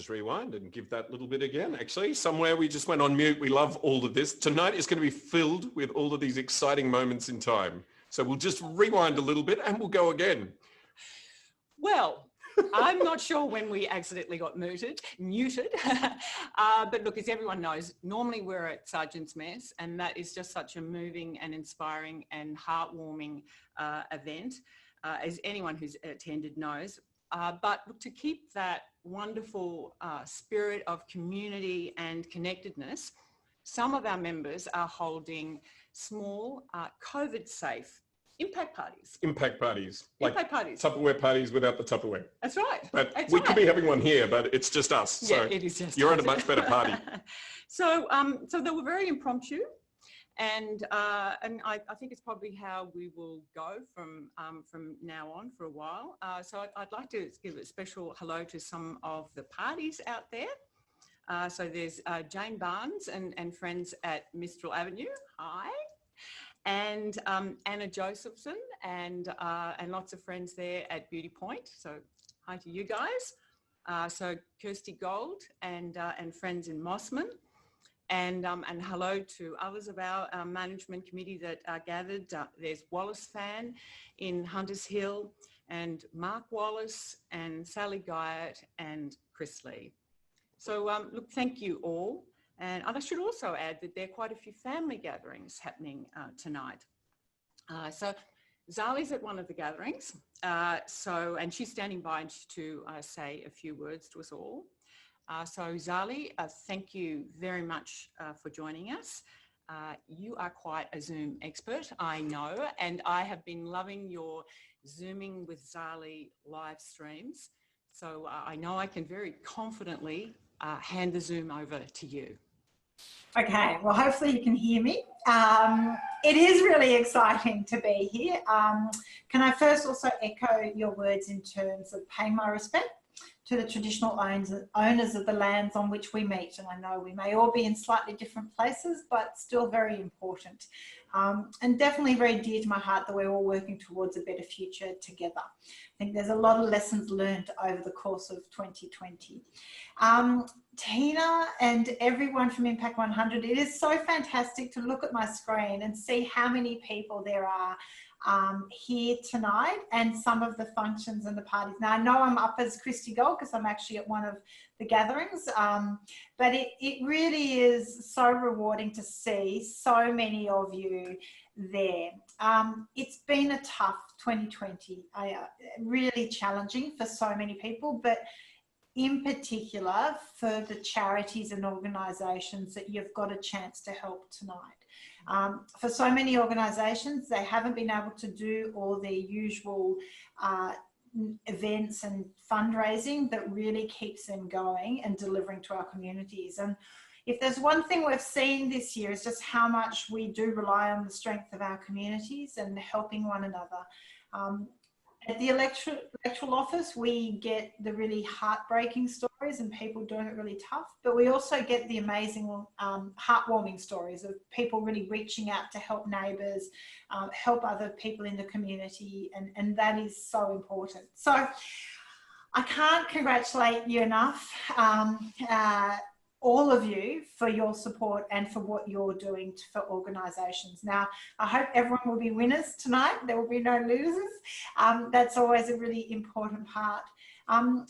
just rewind and give that little bit again. Actually, somewhere we just went on mute. We love all of this. Tonight is going to be filled with all of these exciting moments in time. So we'll just rewind a little bit and we'll go again. Well, I'm not sure when we accidentally got muted. But look, as everyone knows, normally we're at Sergeant's Mess, and that is just such a moving and inspiring and heartwarming event, as anyone who's attended knows. But look, to keep that wonderful spirit of community and connectedness, some of our members are holding small, COVID-safe impact parties. Impact parties. Like impact parties. Tupperware parties without the Tupperware. That's right. But we could be having one here, but it's just us. Yeah, so it is just you're us. at a much better party. So they were very impromptu, and I think it's probably how we will go from now on for a while. So I'd like to give a special hello to some of the parties out there. So there's Jane Barnes and friends at Mistral Avenue. Hi. And Anna Josephson and lots of friends there at Beauty Point. So hi to you guys. So Kirsty Gold and friends in Mossman. And hello to others of our management committee that are gathered. There's Wallace Fan in Hunters Hill, and Mark Wallace and Sally Guyot and Chris Lee. So look, thank you all. And I should also add that there are quite a few family gatherings happening tonight. So Zali's at one of the gatherings, and she's standing by to say a few words to us all. So Zali, thank you very much for joining us. You are quite a Zoom expert, I know, and I have been loving your Zooming with Zali live streams. So I know I can very confidently hand the Zoom over to you. Okay, well, hopefully you can hear me. It is really exciting to be here. Can I first also echo your words in terms of paying my respect to the traditional owners of the lands on which we meet. And I know we may all be in slightly different places, but still very important. And definitely very dear to my heart that we're all working towards a better future together. I think there's a lot of lessons learned over the course of 2020. Tina and everyone from Impact 100, it is so fantastic to look at my screen and see how many people there are here tonight, and some of the functions and the parties. Now, I know I'm up as Christy Gold because I'm actually at one of the gatherings, but it really is so rewarding to see so many of you there. It's been a tough 2020, really challenging for so many people, but in particular for the charities and organisations that you've got a chance to help tonight. For so many organisations, they haven't been able to do all their usual events and fundraising that really keeps them going and delivering to our communities. And if there's one thing we've seen this year is just how much we do rely on the strength of our communities and helping one another. At the electoral office, we get the really heartbreaking stories and people doing it really tough, but we also get the amazing heartwarming stories of people really reaching out to help neighbours, help other people in the community, and that is so important. So I can't congratulate you enough, all of you, for your support and for what you're doing for organisations. Now, I hope everyone will be winners tonight. There will be no losers. That's always a really important part.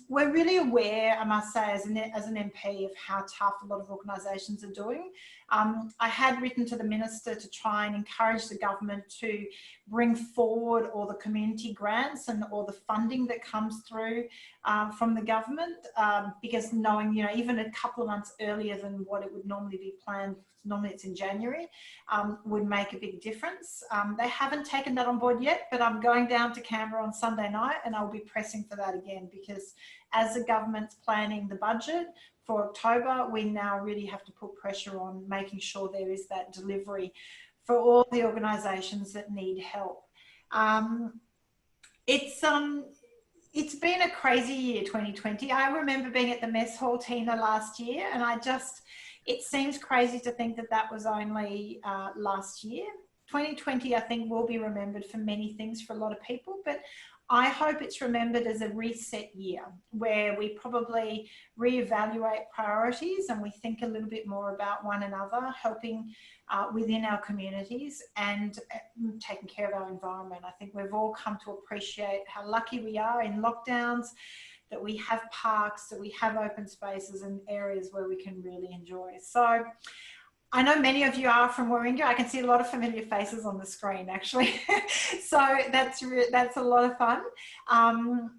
We're really aware, I must say, as an MP, of how tough a lot of organisations are doing. I had written to the Minister to try and encourage the government to bring forward all the community grants and all the funding that comes through from the government, because knowing, you know, even a couple of months earlier than what it would normally be planned, normally it's in January, would make a big difference. They haven't taken that on board yet, but I'm going down to Canberra on Sunday night and I'll be pressing for that again, because as the government's planning the budget for October, we now really have to put pressure on making sure there is that delivery for all the organisations that need help. It's been a crazy year, 2020. I remember being at the mess hall, Tina, last year, and it seems crazy to think that that was only last year. 2020, I think, will be remembered for many things for a lot of people, but I hope it's remembered as a reset year where we probably reevaluate priorities and we think a little bit more about one another, helping within our communities and taking care of our environment. I think we've all come to appreciate how lucky we are in lockdowns, that we have parks, that we have open spaces and areas where we can really enjoy. So I know many of you are from Warringah. I can see a lot of familiar faces on the screen, actually. So that's a lot of fun. I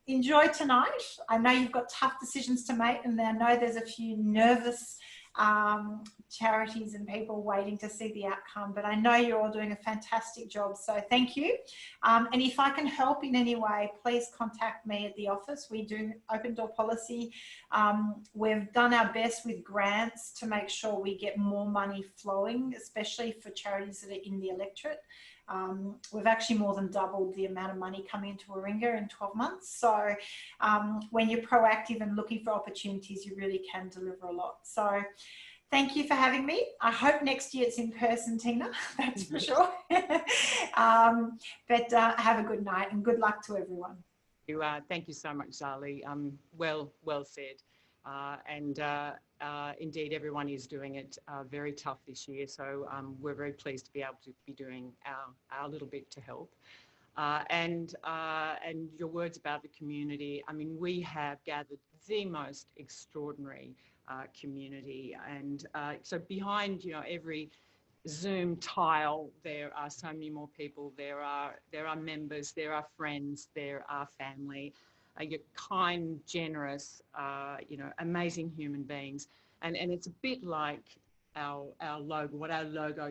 enjoyed tonight. I know you've got tough decisions to make, and I know there's a few nervous charities and people waiting to see the outcome, but I know you're all doing a fantastic job, so thank you. And if I can help in any way, please contact me at the office. We do open door policy. We've done our best with grants to make sure we get more money flowing, especially for charities that are in the electorate. We've actually more than doubled the amount of money coming into Warringah in 12 months. So when you're proactive and looking for opportunities, you really can deliver a lot. So thank you for having me. I hope next year it's in person, Tina, that's for sure. Have a good night and good luck to everyone. Thank you so much, Zali. Well said. Indeed, everyone is doing it very tough this year. So we're very pleased to be able to be doing our little bit to help. And your words about the community, I mean, we have gathered the most extraordinary community. And so behind, every Zoom tile, there are so many more people. There are members, there are friends, there are family. You're kind, generous, amazing human beings. And it's a bit like our logo, what our logo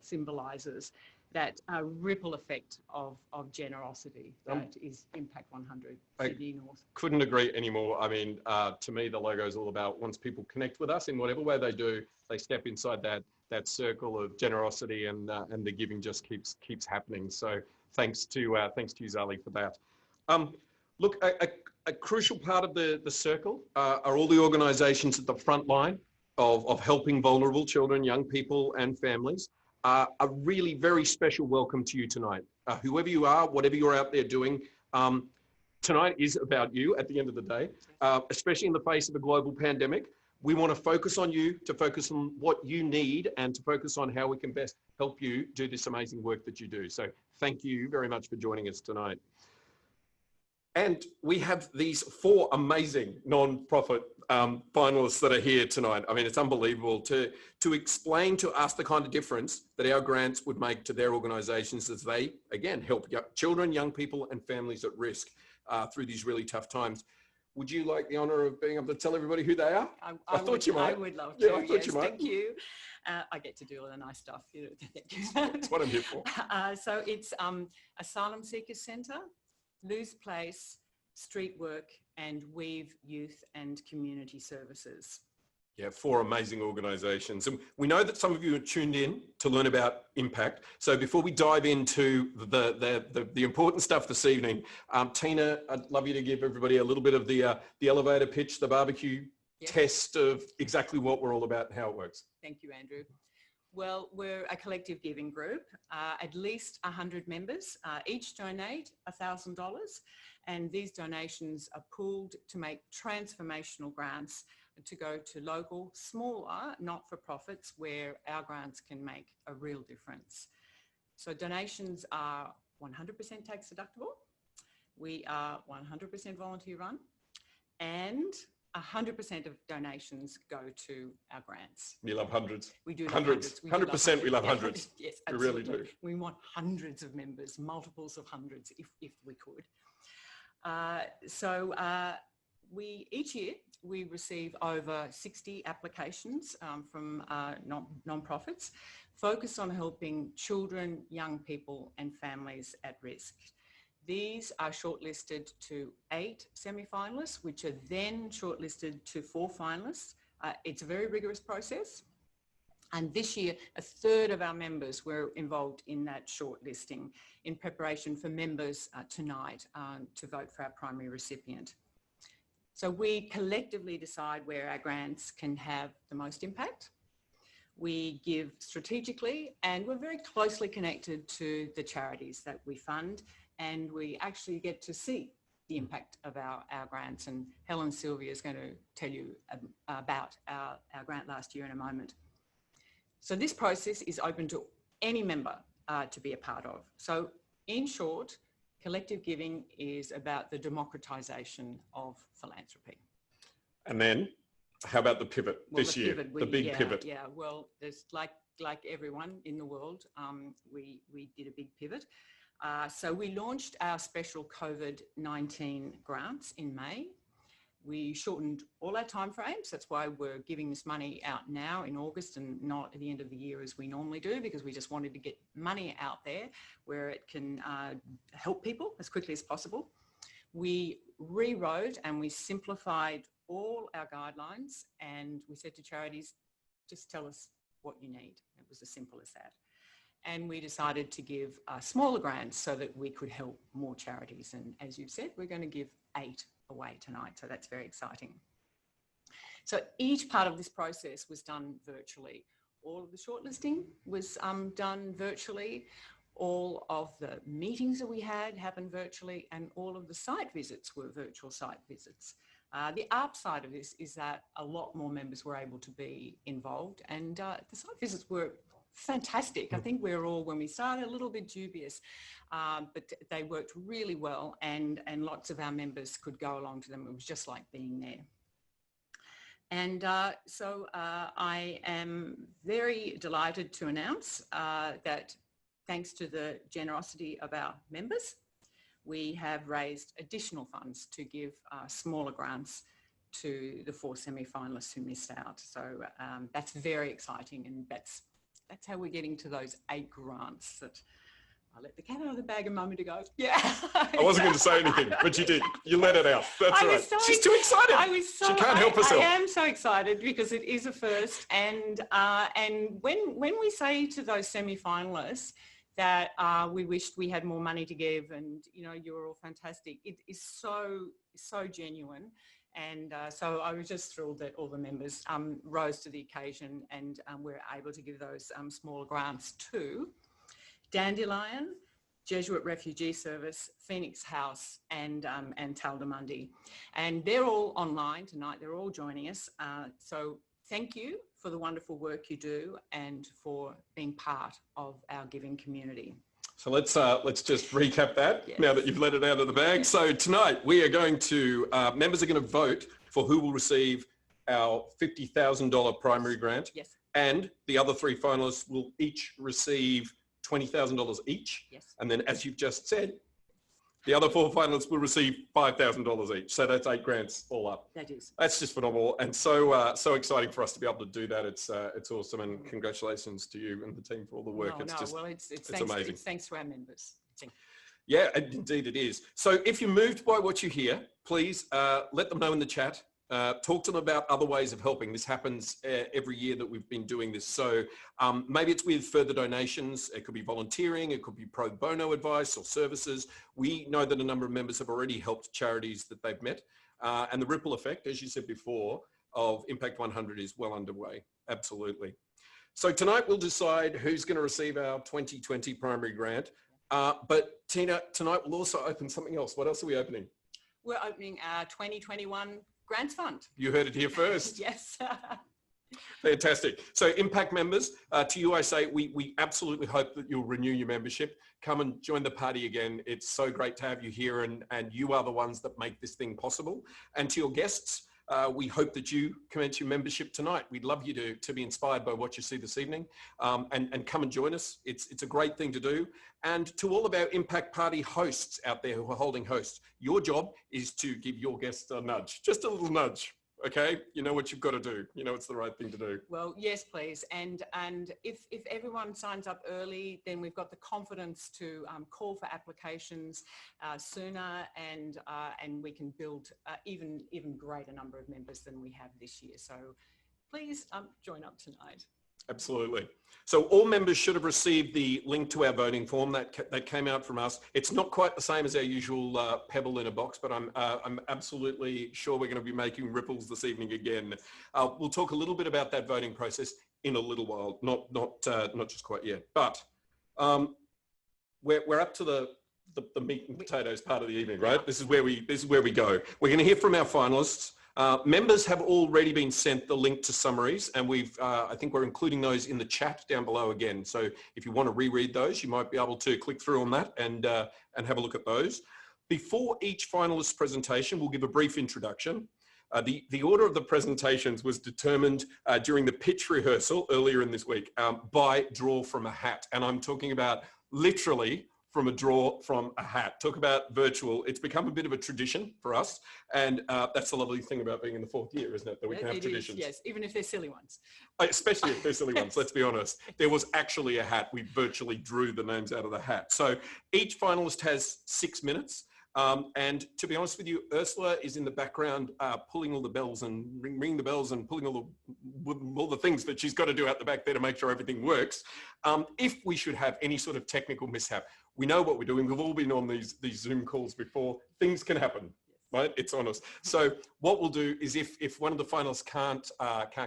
symbolises, that ripple effect of generosity that is IMPACT100 Sydney North. Couldn't agree anymore. I mean, to me, the logo is all about once people connect with us in whatever way they do, they step inside that circle of generosity, and the giving just keeps happening. So thanks to you, Zali, for that. Look, a crucial part of the circle are all the organisations at the front line of helping vulnerable children, young people and families. A really very special welcome to you tonight. Whoever you are, whatever you're out there doing, tonight is about you at the end of the day, especially in the face of a global pandemic. We want to focus on you, to focus on what you need, and to focus on how we can best help you do this amazing work that you do. So thank you very much for joining us tonight. And we have these 4 amazing non-profit finalists that are here tonight. I mean, it's unbelievable to explain to us the kind of difference that our grants would make to their organisations as they, again, help children, young people and families at risk through these really tough times. Would you like the honour of being able to tell everybody who they are? I thought you might. I would love to. Yeah, I thought you might. Thank you. I get to do all the nice stuff. Thank you. That's what I'm here for. So it's Asylum Seekers Centre, Lou's Place, Street Work and Weave Youth and Community Services. Yeah, 4 amazing organisations. And we know that some of you are tuned in to learn about Impact. So before we dive into the important stuff this evening, Tina, I'd love you to give everybody a little bit of the elevator pitch, the barbecue test of exactly what we're all about and how it works. Thank you, Andrew. Well, we're a collective giving group, at least 100 members, each donate $1,000, and these donations are pooled to make transformational grants to go to local, smaller, not-for-profits where our grants can make a real difference. So donations are 100% tax deductible, we are 100% volunteer run, and 100% of donations go to our grants. We love hundreds. We do. Hundreds. 100% we love hundreds. Yes, absolutely. We really do. We want hundreds of members, multiples of hundreds if we could. Each year we receive over 60 applications from non-profits focused on helping children, young people and families at risk. These are shortlisted to 8 semi-finalists, which are then shortlisted to 4 finalists. It's a very rigorous process. And this year, a third of our members were involved in that shortlisting in preparation for members tonight to vote for our primary recipient. So we collectively decide where our grants can have the most impact. We give strategically, and we're very closely connected to the charities that we fund and we actually get to see the impact of our grants. And Helen Silvia is going to tell you about our grant last year in a moment. So this process is open to any member to be a part of. So in short, collective giving is about the democratisation of philanthropy. And then how about the pivot this year? The big pivot. Yeah, well, there's like everyone in the world, we did a big pivot. So we launched our special COVID-19 grants in May. We shortened all our timeframes. That's why we're giving this money out now in August and not at the end of the year as we normally do, because we just wanted to get money out there where it can help people as quickly as possible. We rewrote and we simplified all our guidelines, and we said to charities, just tell us what you need. It was as simple as that. And we decided to give smaller grants so that we could help more charities. And as you've said, we're going to give 8 away tonight. So that's very exciting. So each part of this process was done virtually. All of the shortlisting was done virtually. All of the meetings that we had happened virtually, and all of the site visits were virtual site visits. The upside of this is that a lot more members were able to be involved, and the site visits were fantastic. I think we were all, when we started, a little bit dubious, but they worked really well, and lots of our members could go along to them. It was just like being there. And so I am very delighted to announce that thanks to the generosity of our members, we have raised additional funds to give smaller grants to the 4 semi-finalists who missed out. So that's very exciting, and that's how we're getting to those 8 grants that I let the cat out of the bag a moment ago. Yeah. I wasn't going to say anything, but you did. You let it out. That's right. She's too excited. She can't help herself. I am so excited because it is a first. And when we say to those semi-finalists that we wished we had more money to give, and you know, you're all fantastic, it is so genuine. And so I was just thrilled that all the members rose to the occasion, and we're able to give those smaller grants to Dandelion, Jesuit Refugee Service, Phoenix House, and Taldamundi. And they're all online tonight. They're all joining us. So thank you for the wonderful work you do and for being part of our giving community. So let's just recap that now that you've let it out of the bag. So tonight we are going to, members are going to vote for who will receive our $50,000 primary grant. Yes. And the other 3 finalists will each receive $20,000 each. Yes. And then, as you've just said, the other 4 finalists will receive $5,000 each. So that's 8 grants all up. That is. That's just phenomenal, and so exciting for us to be able to do that. It's awesome, and congratulations to you and the team for all the work. It's amazing. It's thanks to our members. Yeah, indeed it is. So if you're moved by what you hear, please let them know in the chat. Talk to them about other ways of helping. This happens every year that we've been doing this. So maybe it's with further donations. It could be volunteering. It could be pro bono advice or services. We know that a number of members have already helped charities that they've met. And the ripple effect, as you said before, of Impact 100 is well underway. Absolutely. So tonight we'll decide who's going to receive our 2020 primary grant. But Tina, tonight we'll also open something else. What else are we opening? We're opening our 2021 Grants Fund. You heard it here first. Yes. Fantastic. So Impact members, to you I say, we absolutely hope that you'll renew your membership. Come and join the party again. It's so great to have you here, and you are the ones that make this thing possible. And to your guests, we hope that you commence your membership tonight. We'd love you to be inspired by what you see this evening, and come and join us. It's a great thing to do. And to all of our Impact Party hosts out there who are holding hosts, your job is to give your guests a nudge, just a little nudge. Okay, you know what you've got to do. You know it's the right thing to do. Well, yes, please. And if everyone signs up early, then we've got the confidence to call for applications sooner, and we can build even greater number of members than we have this year. So please join up tonight. Absolutely. So all members should have received the link to our voting form that came out from us. It's not quite the same as our usual pebble in a box, but I'm absolutely sure we're going to be making ripples this evening again. We'll talk a little bit about that voting process in a little while, not just quite yet. But we're up to the the meat and potatoes part of the evening, right? This is where we go. We're going to hear from our finalists. Members have already been sent the link to summaries, and I think we're including those in the chat down below again. So if you want to reread those, you might be able to click through on that and have a look at those. Before each finalist presentation, we'll give a brief introduction. The order of the presentations was determined during the pitch rehearsal earlier in this week by draw from a hat. And I'm talking about literally from a draw from a hat. Talk about virtual. It's become a bit of a tradition for us. And that's the lovely thing about being in the 4th year, isn't it? That we can have traditions. Yes, even if they're silly ones. Especially if they're silly ones, let's be honest. There was actually a hat. We virtually drew the names out of the hat. So each finalist has 6 minutes. And to be honest with you, Ursula is in the background pulling all the bells and ringing the bells and pulling all the things that she's got to do out the back there to make sure everything works. If we should have any sort of technical mishap, we know what we're doing. We've all been on these Zoom calls before. Things can happen, right? It's on us. So what we'll do is if one of the finalists can't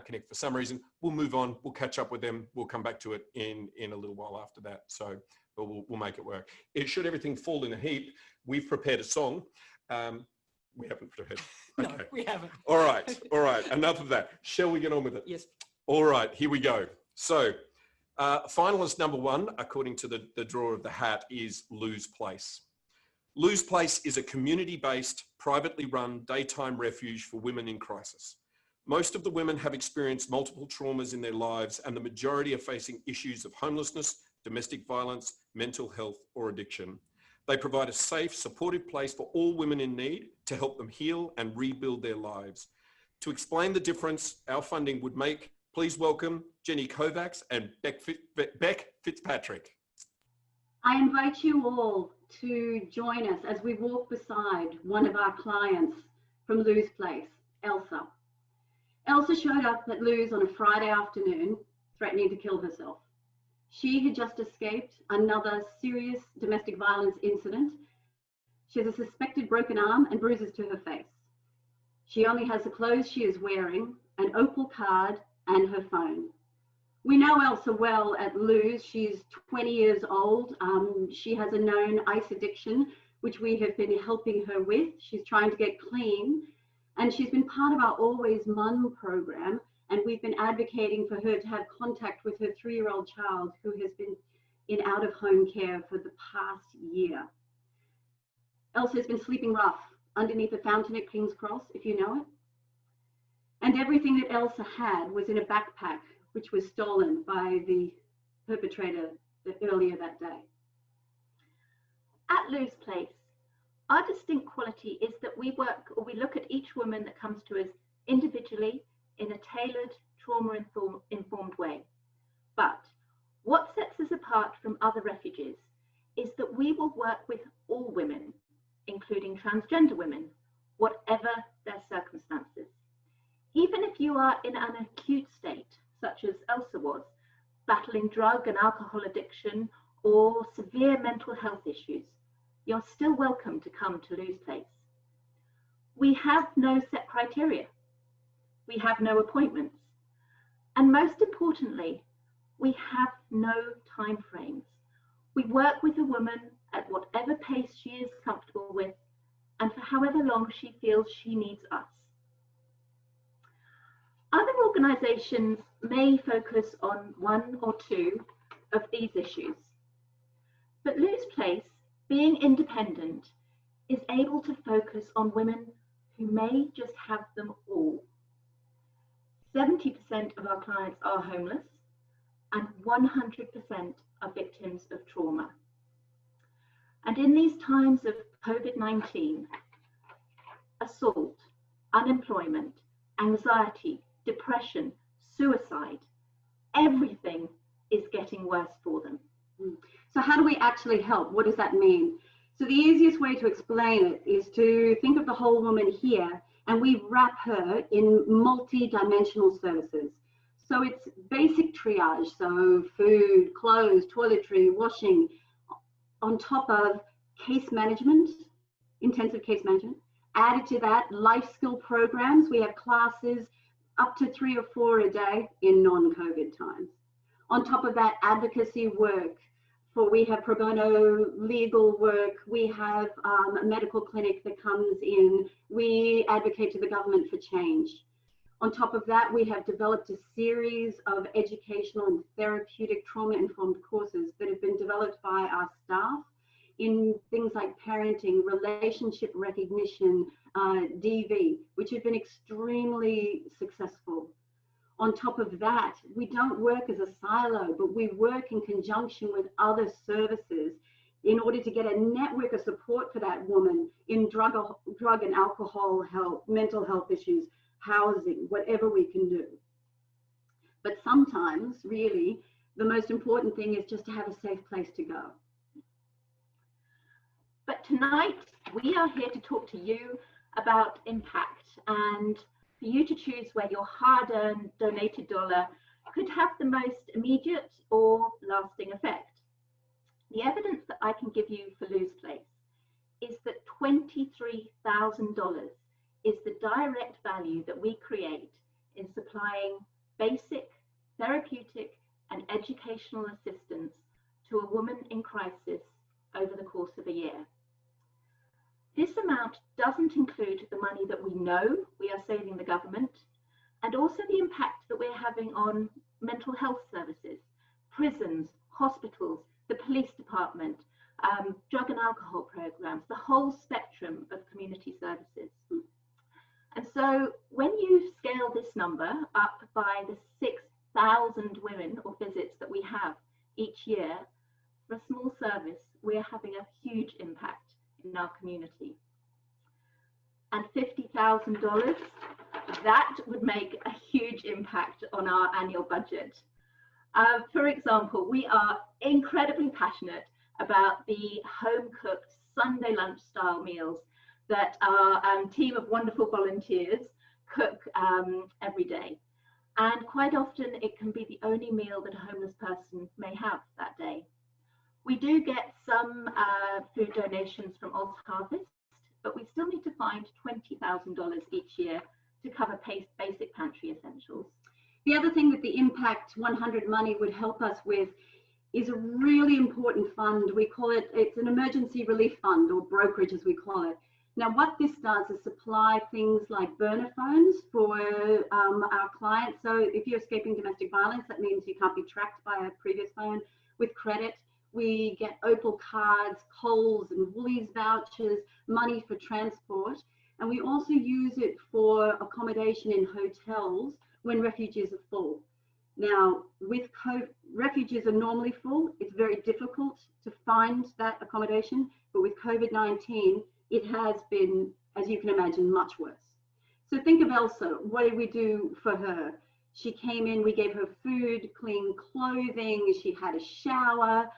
connect for some reason, we'll move on. We'll catch up with them. We'll come back to it in a little while after that. So but we'll make it work. Should everything fall in a heap, we've prepared a song. We haven't prepared. Okay. No, we haven't. All right. Enough of that. Shall we get on with it? Yes. All right, here we go. So finalist number 1, according to the draw of the hat, is Lou's Place. Lou's Place is a community-based, privately run daytime refuge for women in crisis. Most of the women have experienced multiple traumas in their lives, and the majority are facing issues of homelessness, domestic violence, mental health, or addiction. They provide a safe, supportive place for all women in need to help them heal and rebuild their lives. To explain the difference our funding would make, please welcome Jenny Kovacs and Beck Fitzpatrick. I invite you all to join us as we walk beside one of our clients from Lou's Place, Elsa. Elsa showed up at Lou's on a Friday afternoon, threatening to kill herself. She had just escaped another serious domestic violence incident. She has a suspected broken arm and bruises to her face. She only has the clothes she is wearing, an Opal card, and her phone. We know Elsa well at Lou's. She's 20 years old. She has a known ice addiction, which we have been helping her with. She's trying to get clean, and she's been part of our Always Mum program, and we've been advocating for her to have contact with her 3-year-old child who has been in out-of-home care for the past year. Elsa has been sleeping rough underneath a fountain at King's Cross, if you know it. And everything that Elsa had was in a backpack, which was stolen by the perpetrator earlier that day. At Lou's Place, our distinct quality is that we look at each woman that comes to us individually in a tailored, trauma-informed way. But what sets us apart from other refuges is that we will work with all women, including transgender women, whatever their circumstances. Even if you are in an acute state, such as Elsa was, battling drug and alcohol addiction or severe mental health issues, you're still welcome to come to Lou's Place. We have no set criteria. We have no appointments. And most importantly, we have no time frames. We work with a woman at whatever pace she is comfortable with and for however long she feels she needs us. Other organisations may focus on 1 or 2 of these issues, but Lou's Place, being independent, is able to focus on women who may just have them all. 70% of our clients are homeless and 100% are victims of trauma. And in these times of COVID-19, assault, unemployment, anxiety, depression, suicide, everything is getting worse for them. So how do we actually help? What does that mean? So the easiest way to explain it is to think of the whole woman here, and we wrap her in multi-dimensional services. So it's basic triage, so food, clothes, toiletry, washing, on top of case management, intensive case management. Added to that, life skill programs. We have classes up to 3 or 4 a day in non-COVID times. On top of that, advocacy work we have pro bono legal work, we have a medical clinic that comes in, we advocate to the government for change. On top of that, we have developed a series of educational and therapeutic trauma-informed courses that have been developed by our staff in things like parenting, relationship recognition, DV, which have been extremely successful. On top of that, we don't work as a silo, but we work in conjunction with other services in order to get a network of support for that woman in drug and alcohol health, mental health issues, housing, whatever we can do. But sometimes, really, the most important thing is just to have a safe place to go. But tonight, we are here to talk to you about impact and for you to choose where your hard-earned donated dollar could have the most immediate or lasting effect. The evidence that I can give you for Lou's Place is that $23,000 is the direct value that we create in supplying basic, therapeutic, and educational assistance to a woman in crisis over the course of a year. This amount doesn't include the money that we know we are saving the government, and also the impact that we're having on mental health services, prisons, hospitals, the police department, drug and alcohol programs, the whole spectrum of community services. And so when you scale this number up by the 6,000 women or visits that we have each year, for a small service, we're having a huge impact in our community. And $50,000, that would make a huge impact on our annual budget. For example, we are incredibly passionate about the home-cooked Sunday lunch style meals that our team of wonderful volunteers cook every day. And quite often it can be the only meal that a homeless person may have that day. We do get some food donations from Oz Harvest, but we still need to find $20,000 each year to cover basic pantry essentials. The other thing that the IMPACT100 money would help us with is a really important fund. We call it, it's an emergency relief fund, or brokerage as we call it. Now what this does is supply things like burner phones for our clients. So if you're escaping domestic violence, that means you can't be tracked by a previous phone. With credit, we get Opal cards, Coles and Woolies vouchers, money for transport. And we also use it for accommodation in hotels when refugees are full. Now, with COVID, refugees are normally full. It's very difficult to find that accommodation, but with COVID-19, it has been, as you can imagine, much worse. So think of Elsa. What did we do for her? She came in, we gave her food, clean clothing, she had a shower,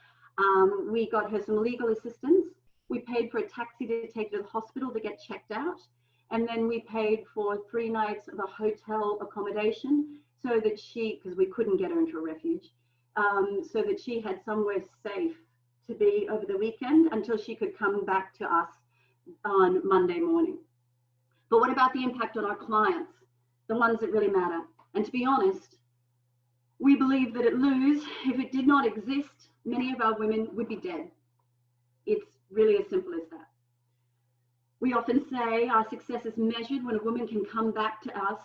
we got her some legal assistance, we paid for a taxi to take her to the hospital to get checked out, and then we paid for 3 nights of a hotel accommodation so that she, because we couldn't get her into a refuge, so that she had somewhere safe to be over the weekend until she could come back to us on Monday morning. But what about the impact on our clients, the ones that really matter? And to be honest, we believe that at Lou's, if it did not exist, many of our women would be dead. It's really as simple as that. We often say our success is measured when a woman can come back to us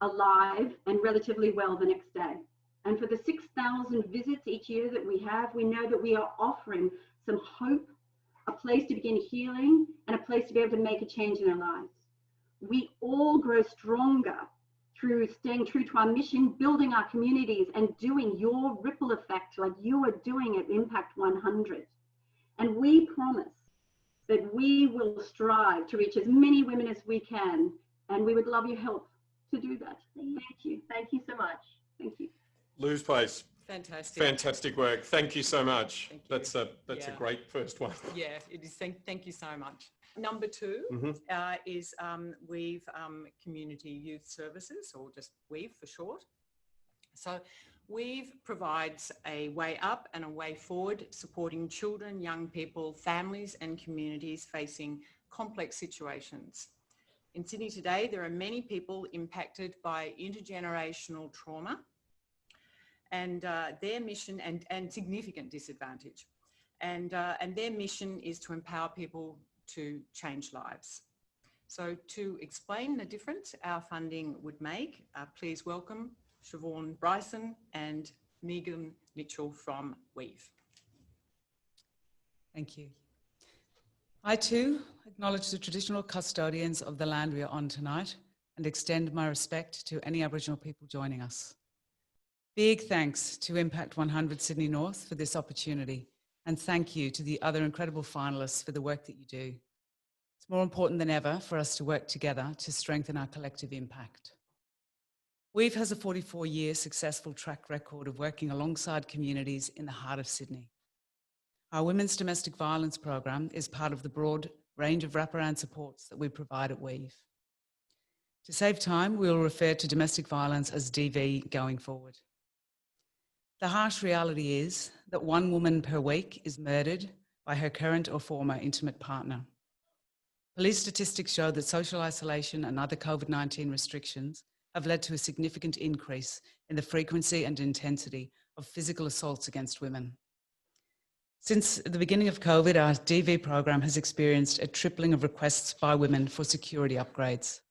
alive and relatively well the next day. And for the 6,000 visits each year that we have, we know that we are offering some hope, a place to begin healing, and a place to be able to make a change in our lives. We all grow stronger through staying true to our mission, building our communities, and doing your ripple effect like you are doing at IMPACT100. And we promise that we will strive to reach as many women as we can, and we would love your help to do that. Thank you. Thank you so much. Thank you. Lou's Place. Fantastic. Fantastic work. Thank you so much. Thank you. That's a great first one. Yeah, it is. Thank you so much. Number 2 is Weave Community Youth Services, or just Weave for short. So Weave provides a way up and a way forward, supporting children, young people, families and communities facing complex situations. In Sydney today, there are many people impacted by intergenerational trauma and their mission and significant disadvantage. and their mission is to empower people to change lives. So to explain the difference our funding would make, please welcome Siobhan Bryson and Megan Mitchell from Weave. Thank you. I too acknowledge the traditional custodians of the land we are on tonight and extend my respect to any Aboriginal people joining us. Big thanks to IMPACT100 Sydney North for this opportunity, and thank you to the other incredible finalists for the work that you do. It's more important than ever for us to work together to strengthen our collective impact. Weave has a 44-year successful track record of working alongside communities in the heart of Sydney. Our Women's Domestic Violence program is part of the broad range of wraparound supports that we provide at Weave. To save time, we will refer to domestic violence as DV going forward. The harsh reality is that 1 woman per week is murdered by her current or former intimate partner. Police statistics show that social isolation and other COVID-19 restrictions have led to a significant increase in the frequency and intensity of physical assaults against women. Since the beginning of COVID, our DV program has experienced a tripling of requests by women for security upgrades.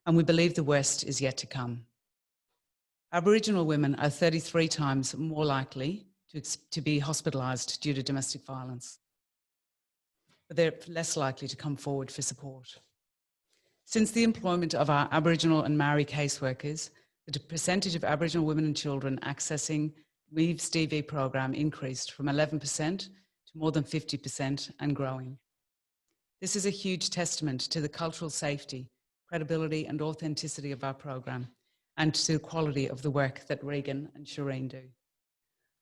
And we believe the worst is yet to come. Aboriginal women are 33 times more likely to be hospitalised due to domestic violence, but they're less likely to come forward for support. Since the employment of our Aboriginal and Maori caseworkers, the percentage of Aboriginal women and children accessing Weave's DV program increased from 11% to more than 50% and growing. This is a huge testament to the cultural safety, credibility and authenticity of our program and to the quality of the work that Regan and Shireen do.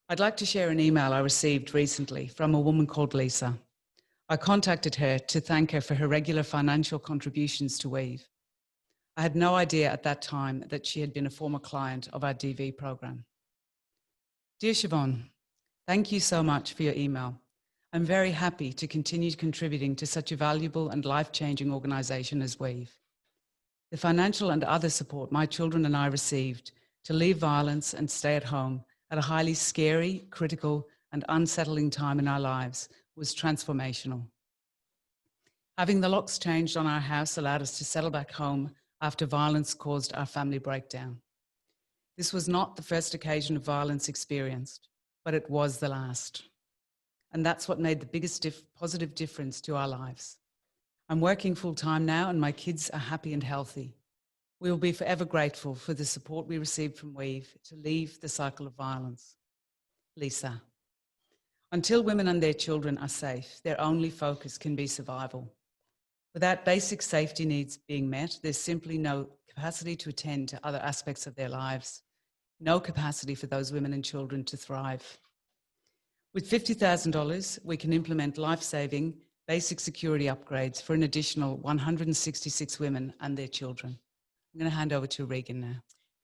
I'd like to share an email I received recently from a woman called Lisa. I contacted her to thank her for her regular financial contributions to Weave. I had no idea at that time that she had been a former client of our DV program. Dear Siobhan, thank you so much for your email. I'm very happy to continue contributing to such a valuable and life-changing organisation as Weave. The financial and other support my children and I received to leave violence and stay at home at a highly scary, critical and unsettling time in our lives was transformational. Having the locks changed on our house allowed us to settle back home after violence caused our family breakdown. This was not the first occasion of violence experienced, but it was the last. And that's what made the biggest positive difference to our lives. I'm working full-time now and my kids are happy and healthy. We will be forever grateful for the support we received from Weave to leave the cycle of violence. Lisa. Until women and their children are safe, their only focus can be survival. Without basic safety needs being met, there's simply no capacity to attend to other aspects of their lives. No capacity for those women and children to thrive. With $50,000, we can implement life-saving basic security upgrades for an additional 166 women and their children. I'm going to hand over to Regan now.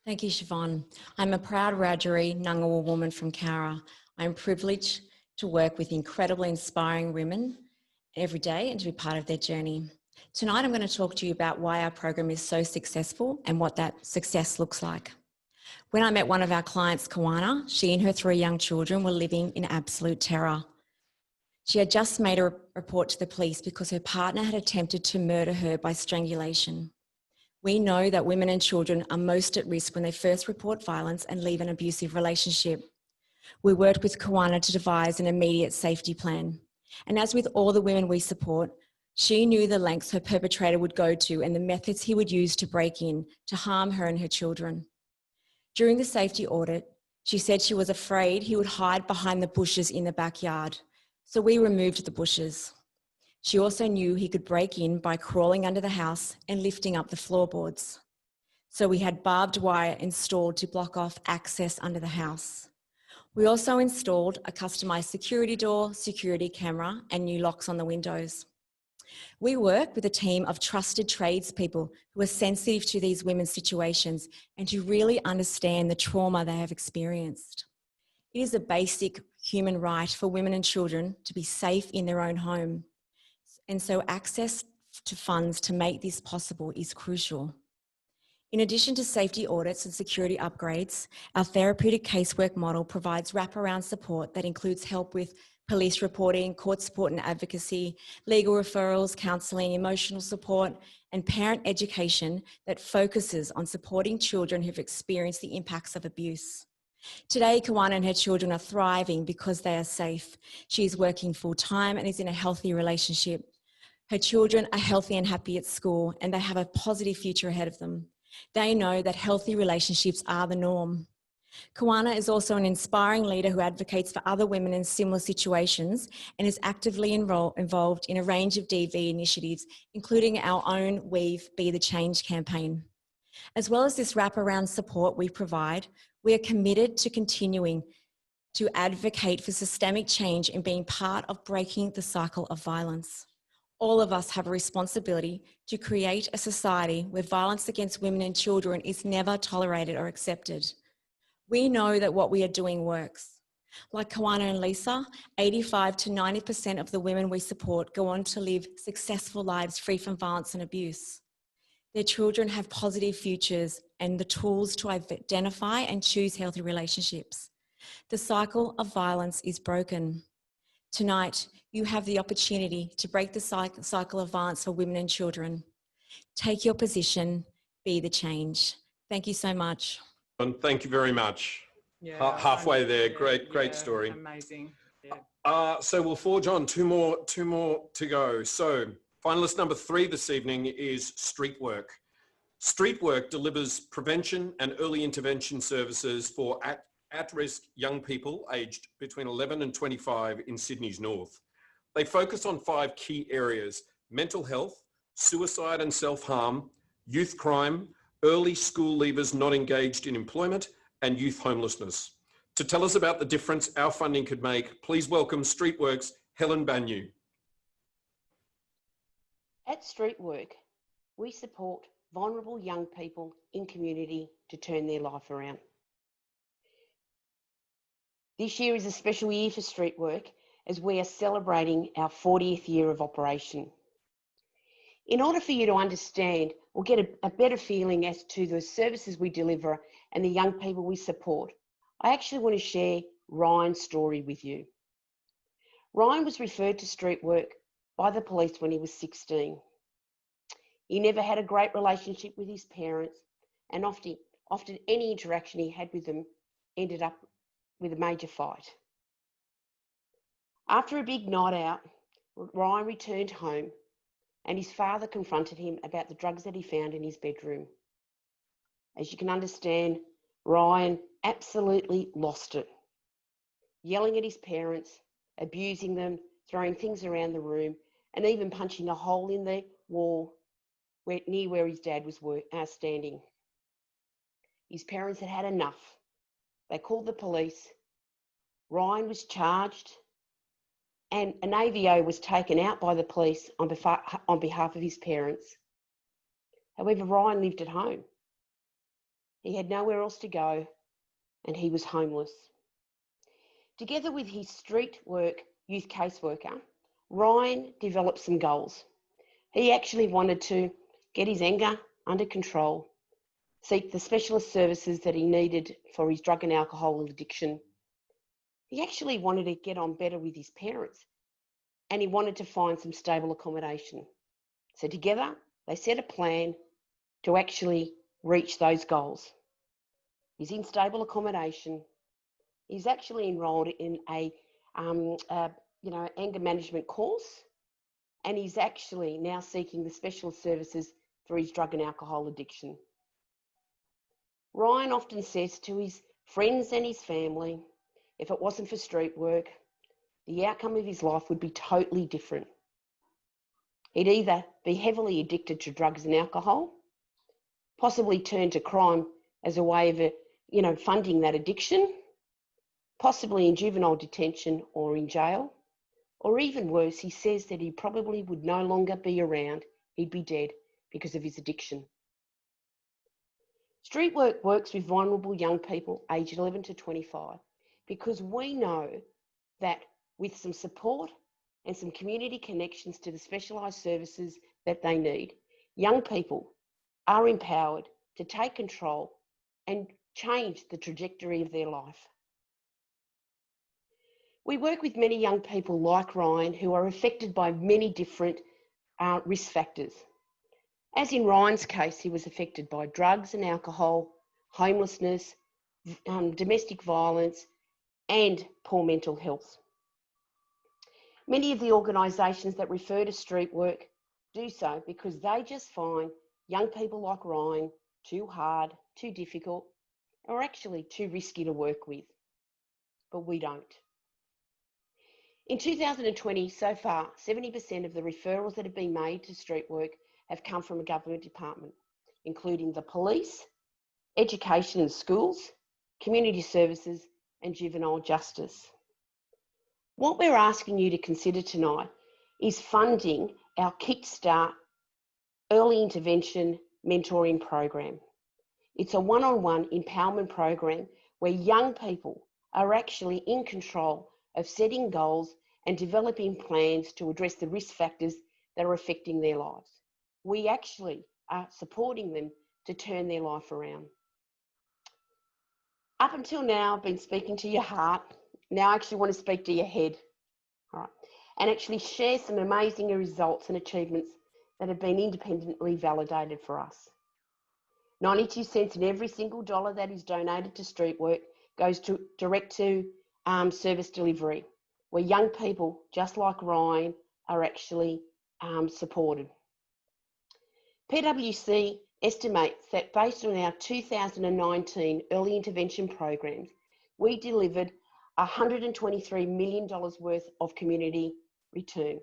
Thank you, Siobhan. I'm a proud Wiradjuri Ngunnawal woman from Cowra. I'm privileged to work with incredibly inspiring women every day and to be part of their journey. Tonight, I'm going to talk to you about why our program is so successful and what that success looks like. When I met one of our clients, Kawana, she and her 3 young children were living in absolute terror. She had just made a report to the police because her partner had attempted to murder her by strangulation. We know that women and children are most at risk when they first report violence and leave an abusive relationship. We worked with Kawana to devise an immediate safety plan. And as with all the women we support, she knew the lengths her perpetrator would go to and the methods he would use to break in, to harm her and her children. During the safety audit, she said she was afraid he would hide behind the bushes in the backyard. So we removed the bushes. She also knew he could break in by crawling under the house and lifting up the floorboards. So we had barbed wire installed to block off access under the house. We also installed a customized security door, security camera, and new locks on the windows. We work with a team of trusted tradespeople who are sensitive to these women's situations and who really understand the trauma they have experienced. It is a basic human right for women and children to be safe in their own home. And so access to funds to make this possible is crucial. In addition to safety audits and security upgrades, our therapeutic casework model provides wraparound support that includes help with police reporting, court support and advocacy, legal referrals, counselling, emotional support, and parent education that focuses on supporting children who've experienced the impacts of abuse. Today, Kawana and her children are thriving because they are safe. She is working full-time and is in a healthy relationship. Her children are healthy and happy at school, and they have a positive future ahead of them. They know that healthy relationships are the norm. Kawana is also an inspiring leader who advocates for other women in similar situations and is actively involved in a range of DV initiatives, including our own Weave Be the Change campaign. As well as this wraparound support we provide, we are committed to continuing to advocate for systemic change and being part of breaking the cycle of violence. All of us have a responsibility to create a society where violence against women and children is never tolerated or accepted. We know that what we are doing works. Like Kawana and Lisa, 85 to 90% of the women we support go on to live successful lives free from violence and abuse. Their children have positive futures and the tools to identify and choose healthy relationships. The cycle of violence is broken. Tonight, you have the opportunity to break the cycle of violence for women and children. Take your position, be the change. Thank you so much. And thank you very much. Yeah, Halfway there, yeah, great story. Amazing. Yeah. So we'll forge on, two more to go. So finalist number 3 this evening is Street Work. Street Work delivers prevention and early intervention services for at-risk young people aged between 11 and 25 in Sydney's North. They focus on 5 key areas: mental health, suicide and self-harm, youth crime, early school leavers not engaged in employment, and youth homelessness. To tell us about the difference our funding could make, please welcome Streetwork's Helen Banyu. At Streetwork, we support vulnerable young people in community to turn their life around. This year is a special year for Streetwork as we are celebrating our 40th year of operation. In order for you to understand or get a better feeling as to the services we deliver and the young people we support, I actually want to share Ryan's story with you. Ryan was referred to Streetwork by the police when he was 16. He never had a great relationship with his parents, and often any interaction he had with them ended up with a major fight. After a big night out, Ryan returned home and his father confronted him about the drugs that he found in his bedroom. As you can understand, Ryan absolutely lost it, yelling at his parents, abusing them, throwing things around the room, and even punching a hole in the wall near where his dad was standing. His parents had had enough. They called the police. Ryan was charged, and an AVO was taken out by the police on behalf of his parents. However, Ryan lived at home. He had nowhere else to go, and he was homeless. Together with his Streetwork youth caseworker, Ryan developed some goals. He actually wanted to get his anger under control, seek the specialist services that he needed for his drug and alcohol addiction. He actually wanted to get on better with his parents, and he wanted to find some stable accommodation. So together, they set a plan to actually reach those goals. He's in stable accommodation. He's actually enrolled in a anger management course, and he's actually now seeking the specialist services for his drug and alcohol addiction. Ryan often says to his friends and his family, if it wasn't for Streetwork, the outcome of his life would be totally different. He'd either be heavily addicted to drugs and alcohol, possibly turn to crime as a way of, funding that addiction, possibly in juvenile detention or in jail, or even worse, he says that he probably would no longer be around, he'd be dead because of his addiction. Streetwork works with vulnerable young people aged 11 to 25 because we know that with some support and some community connections to the specialised services that they need, young people are empowered to take control and change the trajectory of their life. We work with many young people like Ryan who are affected by many different risk factors. As in Ryan's case, he was affected by drugs and alcohol, homelessness, domestic violence, and poor mental health. Many of the organisations that refer to street work do so because they just find young people like Ryan too hard, too difficult, or actually too risky to work with. But we don't. In 2020, so far, 70% of the referrals that have been made to street work have come from a government department, including the police, education and schools, community services, and juvenile justice. What we're asking you to consider tonight is funding our Kickstart Early Intervention Mentoring Program. It's a one-on-one empowerment program where young people are actually in control of setting goals and developing plans to address the risk factors that are affecting their lives. We actually are supporting them to turn their life around. Up until now, I've been speaking to your heart. Now I actually want to speak to your head, all right, and actually share some amazing results and achievements that have been independently validated for us. 92 cents in every single dollar that is donated to street work goes direct to service delivery, where young people, just like Ryan, are actually supported. PwC estimates that based on our 2019 early intervention programs, we delivered $123 million worth of community return.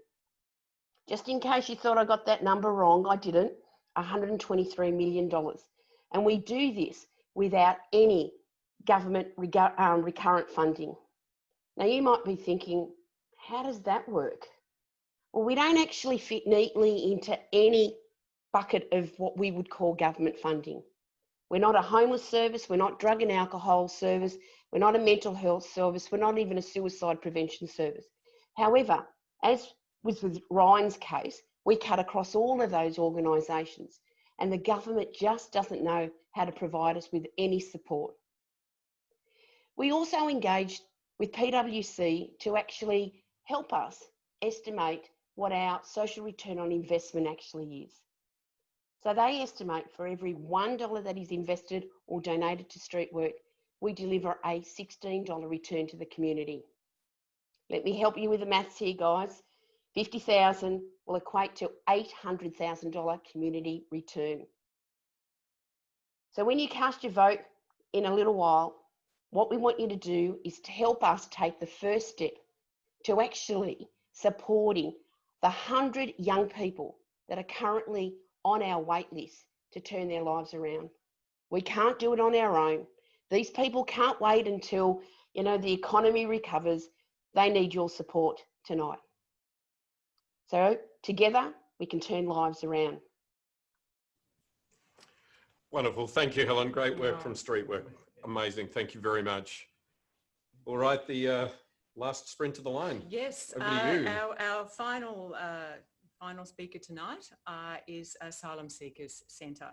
Just in case you thought I got that number wrong, I didn't, $123 million. And we do this without any government recurrent funding. Now you might be thinking, how does that work? Well, we don't actually fit neatly into any bucket of what we would call government funding. We're not a homeless service, we're not drug and alcohol service, we're not a mental health service, we're not even a suicide prevention service. However, as was with Ryan's case, we cut across all of those organisations and the government just doesn't know how to provide us with any support. We also engaged with PwC to actually help us estimate what our social return on investment actually is. So they estimate for every $1 that is invested or donated to street work, we deliver a $16 return to the community. Let me help you with the maths here, guys. 50,000 will equate to $800,000 community return. So when you cast your vote in a little while, what we want you to do is to help us take the first step to actually supporting the 100 young people that are currently on our wait list to turn their lives around. We can't do it on our own. These people can't wait until, the economy recovers. They need your support tonight. So together we can turn lives around. Wonderful. Thank you, Helen. Great work from Street Work. Amazing. Thank you very much. All right, the last sprint to the line. Yes, Over to you. Our final speaker tonight is Asylum Seekers Centre.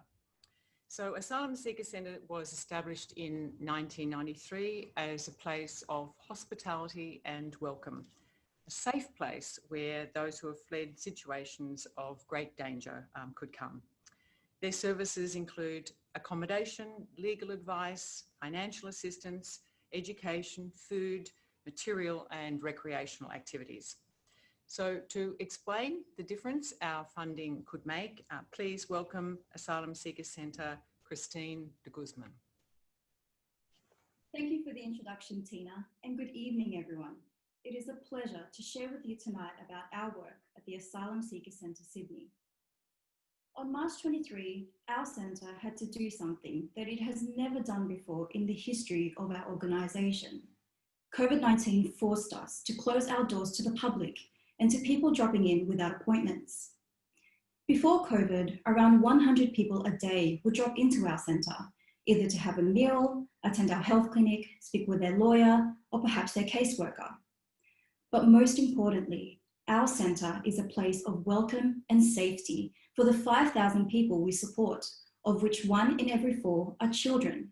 So Asylum Seekers Centre was established in 1993 as a place of hospitality and welcome, a safe place where those who have fled situations of great danger could come. Their services include accommodation, legal advice, financial assistance, education, food, material and recreational activities. So to explain the difference our funding could make, please welcome Asylum Seekers Centre, Christine de Guzman. Thank you for the introduction, Tina, and good evening, everyone. It is a pleasure to share with you tonight about our work at the Asylum Seekers Centre, Sydney. On March 23, our centre had to do something that it has never done before in the history of our organisation. COVID-19 forced us to close our doors to the public and to people dropping in without appointments. Before COVID, around 100 people a day would drop into our centre, either to have a meal, attend our health clinic, speak with their lawyer, or perhaps their caseworker. But most importantly, our centre is a place of welcome and safety for the 5,000 people we support, of which 1 in every 4 are children.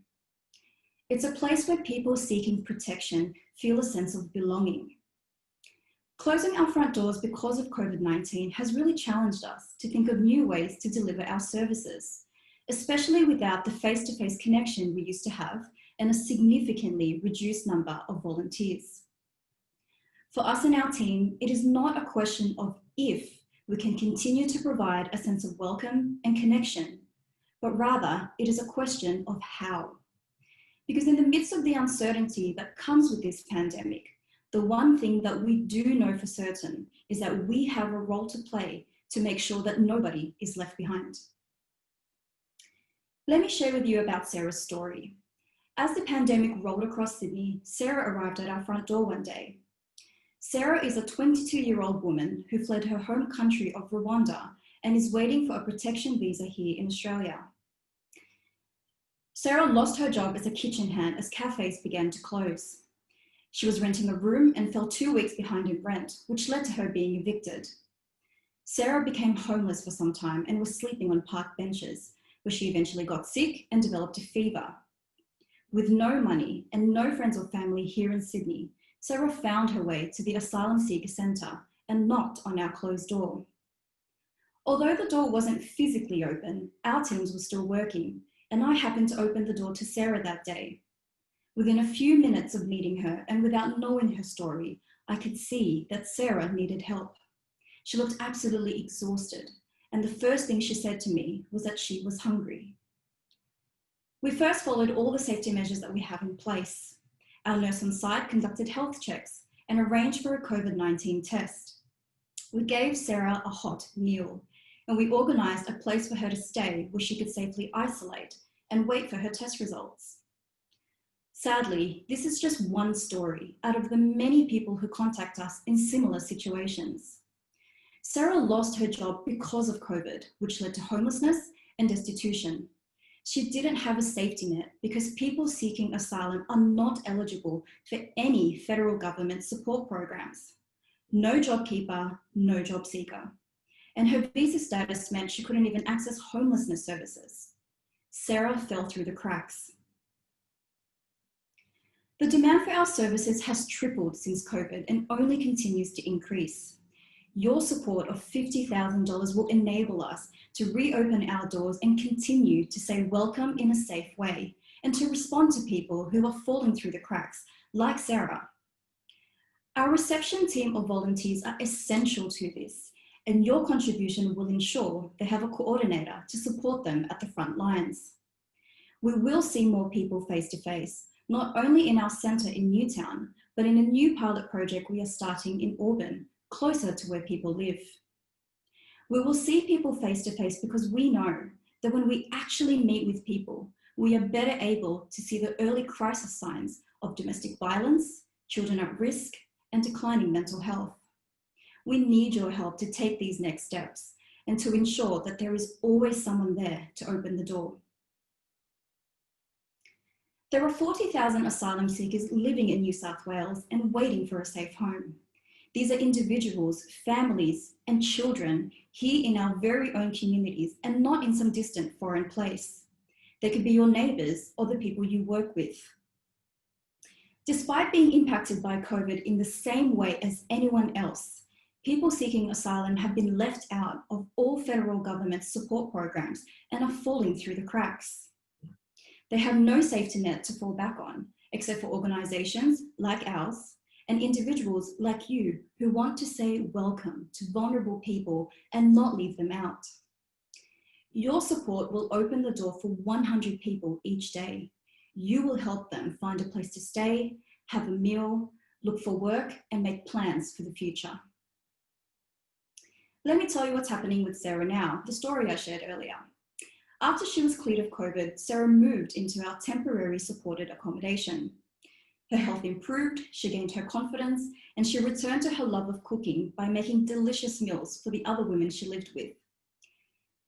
It's a place where people seeking protection feel a sense of belonging, Closing our front doors because of COVID-19 has really challenged us to think of new ways to deliver our services, especially without the face-to-face connection we used to have and a significantly reduced number of volunteers. For us and our team, it is not a question of if we can continue to provide a sense of welcome and connection, but rather it is a question of how. Because in the midst of the uncertainty that comes with this pandemic, the one thing that we do know for certain is that we have a role to play to make sure that nobody is left behind. Let me share with you about Sarah's story. As the pandemic rolled across Sydney, Sarah arrived at our front door one day. Sarah is a 22-year-old woman who fled her home country of Rwanda and is waiting for a protection visa here in Australia. Sarah lost her job as a kitchen hand as cafes began to close. She was renting a room and fell 2 weeks behind in rent, which led to her being evicted. Sarah became homeless for some time and was sleeping on park benches, where she eventually got sick and developed a fever. With no money and no friends or family here in Sydney, Sarah found her way to the Asylum Seeker Centre and knocked on our closed door. Although the door wasn't physically open, our teams were still working, and I happened to open the door to Sarah that day. Within a few minutes of meeting her and without knowing her story, I could see that Sarah needed help. She looked absolutely exhausted, and the first thing she said to me was that she was hungry. We first followed all the safety measures that we have in place. Our nurse on site conducted health checks and arranged for a COVID-19 test. We gave Sarah a hot meal, and we organised a place for her to stay where she could safely isolate and wait for her test results. Sadly, this is just one story out of the many people who contact us in similar situations. Sarah lost her job because of COVID, which led to homelessness and destitution. She didn't have a safety net because people seeking asylum are not eligible for any federal government support programs. No JobKeeper, no job seeker. And her visa status meant she couldn't even access homelessness services. Sarah fell through the cracks. The demand for our services has tripled since COVID and only continues to increase. Your support of $50,000 will enable us to reopen our doors and continue to say welcome in a safe way and to respond to people who are falling through the cracks, like Sarah. Our reception team of volunteers are essential to this, and your contribution will ensure they have a coordinator to support them at the front lines. We will see more people face to face, not only in our centre in Newtown, but in a new pilot project we are starting in Auburn, closer to where people live. We will see people face to face because we know that when we actually meet with people, we are better able to see the early crisis signs of domestic violence, children at risk, and declining mental health. We need your help to take these next steps and to ensure that there is always someone there to open the door. There are 40,000 asylum seekers living in New South Wales and waiting for a safe home. These are individuals, families, and children here in our very own communities and not in some distant foreign place. They could be your neighbours or the people you work with. Despite being impacted by COVID in the same way as anyone else, people seeking asylum have been left out of all federal government support programs and are falling through the cracks. They have no safety net to fall back on, except for organisations like ours and individuals like you who want to say welcome to vulnerable people and not leave them out. Your support will open the door for 100 people each day. You will help them find a place to stay, have a meal, look for work, and make plans for the future. Let me tell you what's happening with Sarah now, the story I shared earlier. After she was cleared of COVID, Sarah moved into our temporary supported accommodation. Her health improved, she gained her confidence, and she returned to her love of cooking by making delicious meals for the other women she lived with.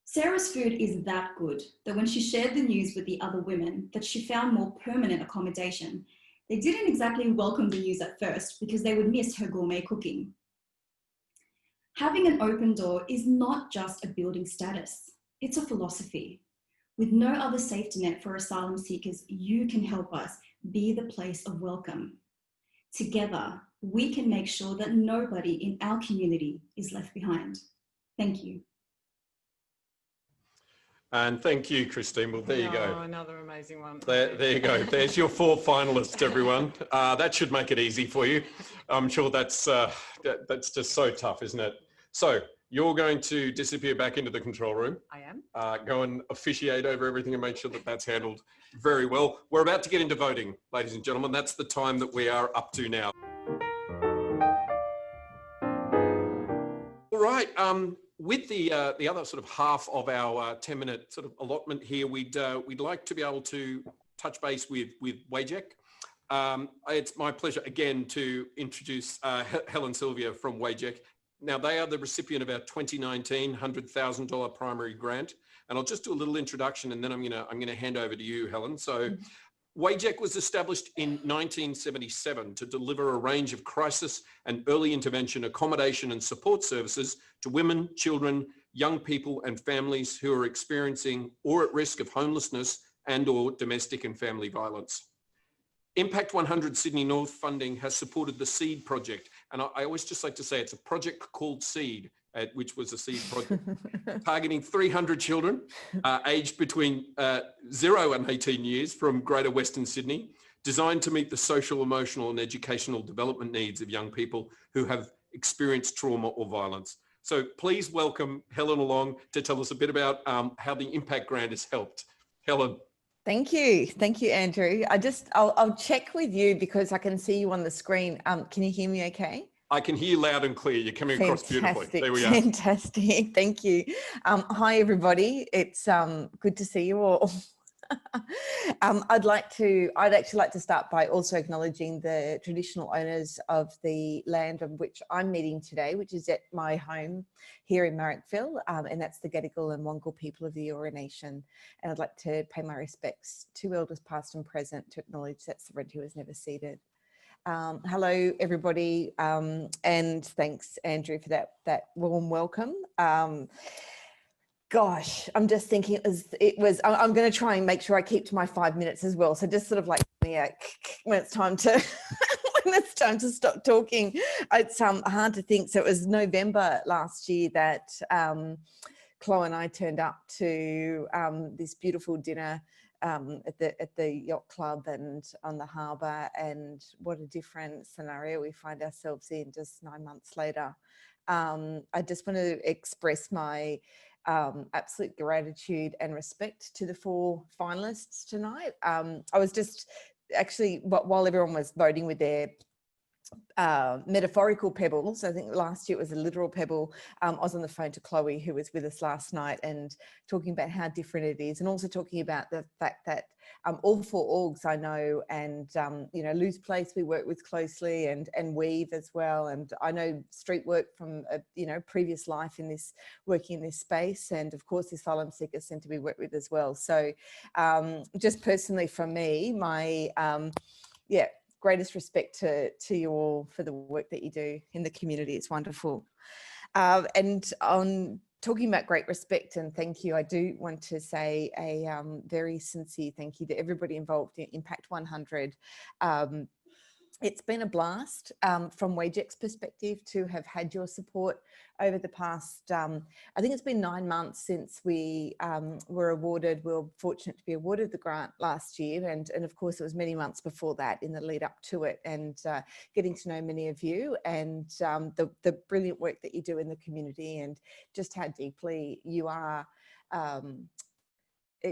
Sarah's food is that good that when she shared the news with the other women that she found more permanent accommodation, they didn't exactly welcome the news at first because they would miss her gourmet cooking. Having an open door is not just a building status, it's a philosophy. With no other safety net for asylum seekers, you can help us be the place of welcome. Together, we can make sure that nobody in our community is left behind. Thank you. And thank you, Christine. Well, there you go. Another amazing one. There you go. There's your 4 finalists, everyone. That should make it easy for you. I'm sure that's just so tough, isn't it? So you're going to disappear back into the control room. I am. Go and officiate over everything and make sure that that's handled very well. We're about to get into voting, ladies and gentlemen. That's the time that we are up to now. All right. With the other sort of half of our 10-minute sort of allotment here, we'd like to be able to touch base with WAGEC. It's my pleasure again to introduce Helen Silvia from WAGEC. Now, they are the recipient of our 2019 $100,000 primary grant, and I'll just do a little introduction, and then I'm gonna hand over to you, Helen. So, WAGEC was established in 1977 to deliver a range of crisis and early intervention accommodation and support services to women, children, young people and families who are experiencing or at risk of homelessness and or domestic and family violence. IMPACT100 Sydney North funding has supported the SEED project. And I always just like to say it's a project called SEED, which was a SEED project, targeting 300 children aged between 0 and 18 years from Greater Western Sydney, designed to meet the social, emotional and educational development needs of young people who have experienced trauma or violence. So please welcome Helen along to tell us a bit about how the Impact Grant has helped. Helen. Thank you, Andrew. I'll check with you because I can see you on the screen. Can you hear me okay? I can hear you loud and clear. You're coming across beautifully. There we are. Fantastic, thank you. Hi everybody, it's good to see you all. I'd actually like to start by also acknowledging the traditional owners of the land on which I'm meeting today, which is at my home here in Marrickville, and that's the Gadigal and Wangal people of the Eora Nation. And I'd like to pay my respects to elders past and present to acknowledge that sovereignty was never ceded. Hello everybody, and thanks Andrew for that warm welcome. Gosh, I'm just thinking I'm going to try and make sure I keep to my 5 minutes as well. So just sort of like when it's time to when it's time to stop talking. It's hard to think. So it was November last year that Chloe and I turned up to this beautiful dinner at the yacht club and on the harbour, and what a different scenario we find ourselves in just 9 months later. I just want to express my absolute gratitude and respect to the 4 finalists tonight. I was just actually, while everyone was voting with their metaphorical pebbles, I think last year it was a literal pebble, I was on the phone to Chloe, who was with us last night, and talking about how different it is, and also talking about the fact that all 4 orgs I know, and you know, Lou's Place we work with closely, and Weave as well, and I know Street Work from a previous life in this, working in this space, and of course the Asylum Seeker Centre we work with as well. So just personally from me, my greatest respect to you all for the work that you do in the community. It's wonderful. And on talking about great respect and thank you, I do want to say a very sincere thank you to everybody involved in IMPACT100. It's been a blast from WAGEC's perspective to have had your support over the past, I think it's been 9 months since we were fortunate to be awarded the grant last year. And of course, it was many months before that in the lead up to it, and getting to know many of you and the brilliant work that you do in the community, and just how deeply you are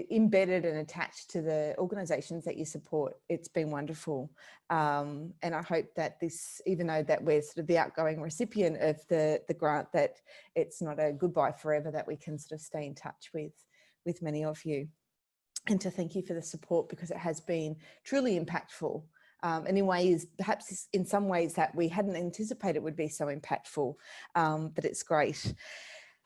embedded and attached to the organisations that you support. It's been wonderful, and I hope that this, even though that we're sort of the outgoing recipient of the grant, that it's not a goodbye forever, that we can sort of stay in touch with many of you, and to thank you for the support, because it has been truly impactful, and in ways, perhaps in some ways that we hadn't anticipated would be so impactful, but it's great.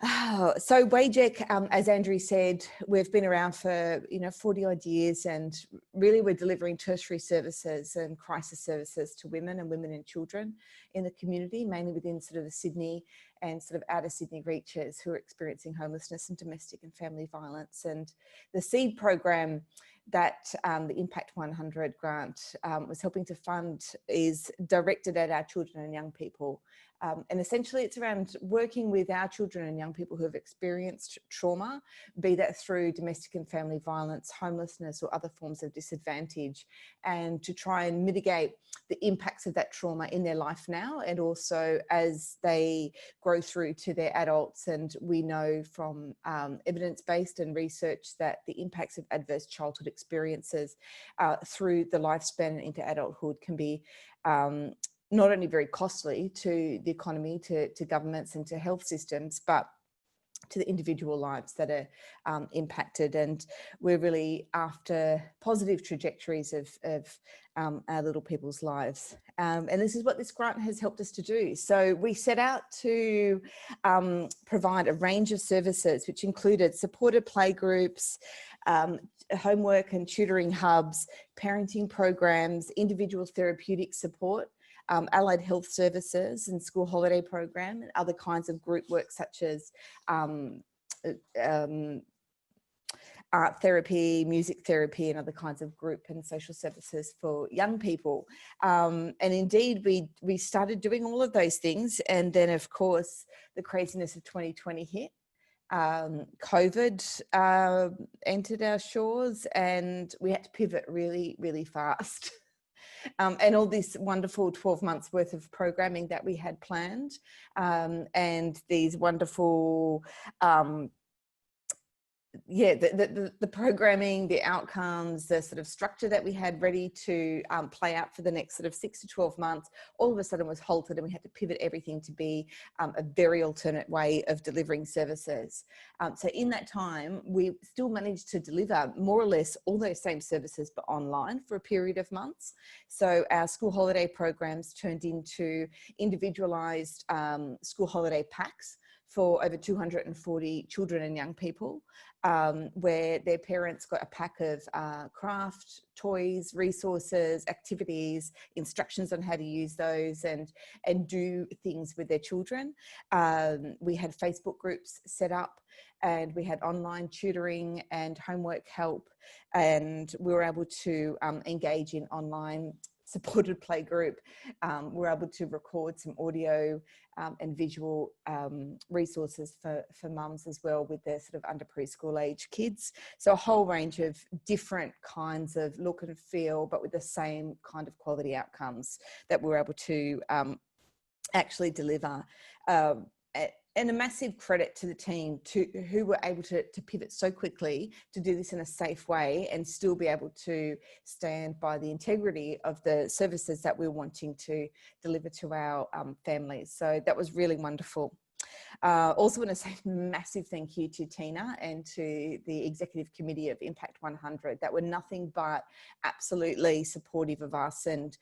So WAGEC, as Andrew said, we've been around for 40 odd years, and really we're delivering tertiary services and crisis services to women and children in the community, mainly within sort of the Sydney and sort of outer Sydney reaches who are experiencing homelessness and domestic and family violence. And the SEED program that the IMPACT100 grant was helping to fund is directed at our children and young people. And essentially it's around working with our children and young people who have experienced trauma, be that through domestic and family violence, homelessness or other forms of disadvantage, and to try and mitigate the impacts of that trauma in their life now and also as they grow through to their adults. And we know from evidence-based and research that the impacts of adverse childhood experiences through the lifespan and into adulthood can be not only very costly to the economy, to governments and to health systems, but to the individual lives that are impacted. And we're really after positive trajectories of our little people's lives. And this is what this grant has helped us to do. So we set out to provide a range of services, which included supported playgroups, homework and tutoring hubs, parenting programs, individual therapeutic support, allied health services and school holiday program, and other kinds of group work such as art therapy, music therapy, and other kinds of group and social services for young people. And indeed, we started doing all of those things. And then, of course, the craziness of 2020 hit. COVID entered our shores and we had to pivot really, really fast. And all this wonderful 12 months worth of programming that we had planned, and these wonderful, the programming, the outcomes, the sort of structure that we had ready to play out for the next sort of 6 to 12 months, all of a sudden was halted and we had to pivot everything to be a very alternate way of delivering services. So in that time, we still managed to deliver more or less all those same services, but online for a period of months. So our school holiday programs turned into individualized school holiday packs for over 240 children and young people, where their parents got a pack of craft, toys, resources, activities, instructions on how to use those and do things with their children. We had Facebook groups set up and we had online tutoring and homework help, and we were able to engage in online supported playgroup. We're able to record some audio and visual resources for mums as well with their sort of under preschool age kids. So a whole range of different kinds of look and feel, but with the same kind of quality outcomes that we're able to actually deliver. And a massive credit to the team who were able to pivot so quickly to do this in a safe way and still be able to stand by the integrity of the services that we're wanting to deliver to our families. So that was really wonderful. Also want to say massive thank you to Tina and to the executive committee of IMPACT100 that were nothing but absolutely supportive of us, and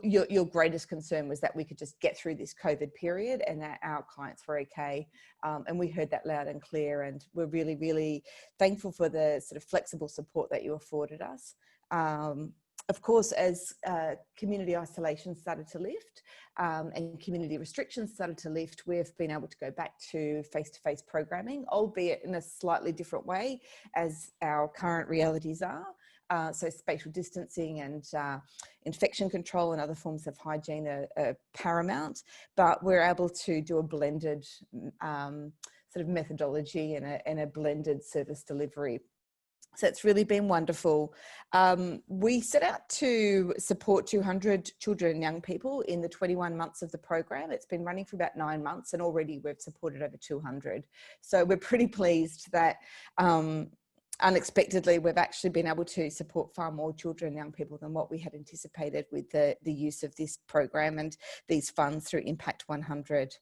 your greatest concern was that we could just get through this COVID period and that our clients were okay. And we heard that loud and clear, and we're really, really thankful for the sort of flexible support that you afforded us. Of course, as community isolation started to lift and community restrictions started to lift, we've been able to go back to face-to-face programming, albeit in a slightly different way as our current realities are. So spatial distancing and infection control and other forms of hygiene are paramount, but we're able to do a blended sort of methodology and a blended service delivery. So it's really been wonderful. We set out to support 200 children and young people in the 21 months of the program. It's been running for about 9 months and already we've supported over 200. So we're pretty pleased that unexpectedly, we've actually been able to support far more children and young people than what we had anticipated with the use of this program and these funds through IMPACT100.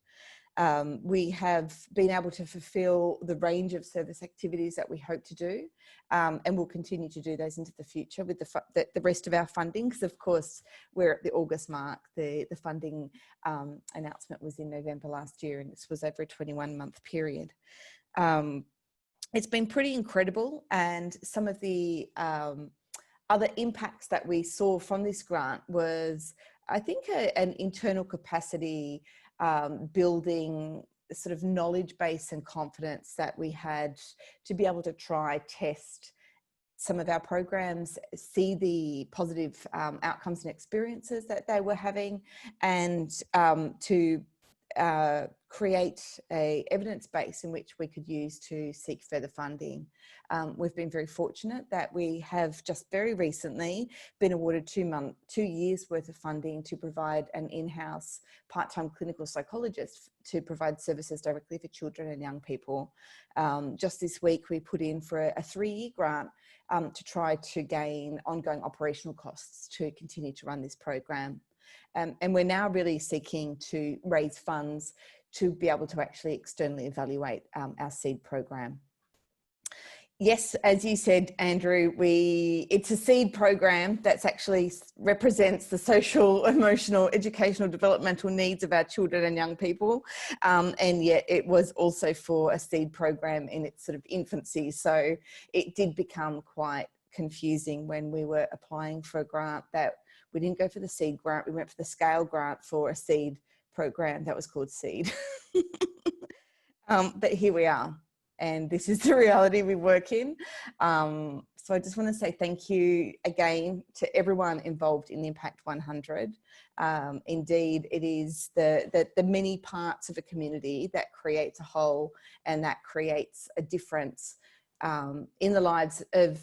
We have been able to fulfill the range of service activities that we hope to do, and we'll continue to do those into the future with the rest of our funding, because of course we're at the August mark. The funding announcement was in November last year, and this was over a 21-month period. It's been pretty incredible, and some of the other impacts that we saw from this grant was, I think, an internal capacity building sort of knowledge base and confidence that we had to be able to try, test some of our programs, see the positive outcomes and experiences that they were having, and to create a evidence base in which we could use to seek further funding. We've been very fortunate that we have just very recently been awarded 2 years worth of funding to provide an in-house part-time clinical psychologist to provide services directly for children and young people. Just this week we put in for a 3-year grant to try to gain ongoing operational costs to continue to run this program. And we're now really seeking to raise funds to be able to actually externally evaluate our SEED program. Yes, as you said, Andrew, it's a SEED program that's actually represents the social, emotional, educational, developmental needs of our children and young people. And yet it was also for a SEED program in its sort of infancy. So it did become quite confusing when we were applying for a grant that we didn't go for the SEED grant, we went for the scale grant for a SEED program that was called SEED. But here we are, and this is the reality we work in. So I just want to say thank you again to everyone involved in the Impact 100. Indeed, it is the many parts of a community that creates a whole, and that creates a difference in the lives of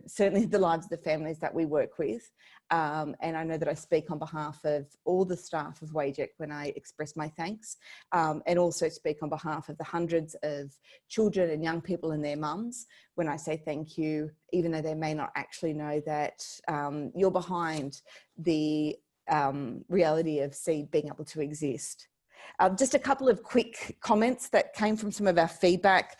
certainly the lives of the families that we work with. And I know that I speak on behalf of all the staff of WAGEC when I express my thanks, and also speak on behalf of the hundreds of children and young people and their mums when I say thank you, even though they may not actually know that you're behind the reality of SEED being able to exist. Just a couple of quick comments that came from some of our feedback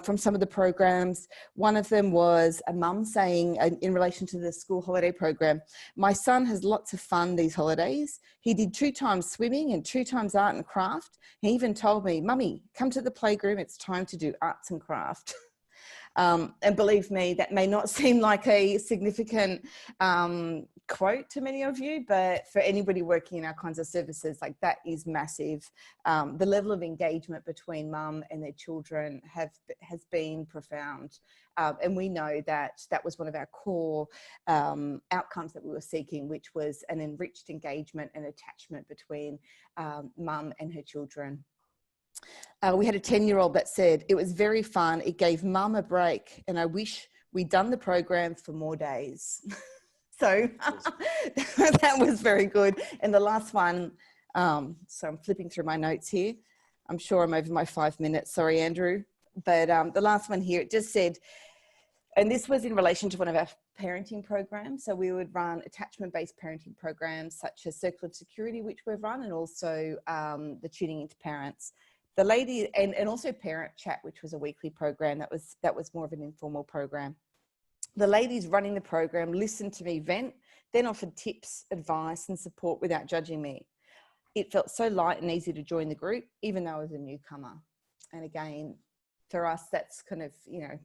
from some of the programs. One of them was a mum saying, in relation to the school holiday program, my son has lots of fun these holidays. He did 2 times swimming and 2 times art and craft. He even told me, Mummy, come to the playground, it's time to do arts and craft. And believe me, that may not seem like a significant quote to many of you, but for anybody working in our kinds of services, like that is massive. The level of engagement between mum and their children has been profound. And we know that that was one of our core outcomes that we were seeking, which was an enriched engagement and attachment between mum and her children. We had a 10-year-old that said, it was very fun. It gave mum a break, and I wish we'd done the program for more days. So that was very good. And the last one, so I'm flipping through my notes here. I'm sure I'm over my 5 minutes. Sorry, Andrew. But the last one here, it just said, and this was in relation to one of our parenting programs. So we would run attachment-based parenting programs such as Circle of Security, which we've run, and also the Tuning Into Parents. The lady, and also Parent Chat, which was a weekly program that was more of an informal program. The ladies running the program listened to me vent, then offered tips, advice, and support without judging me. It felt so light and easy to join the group, even though I was a newcomer. And again, for us, that's kind of, you know,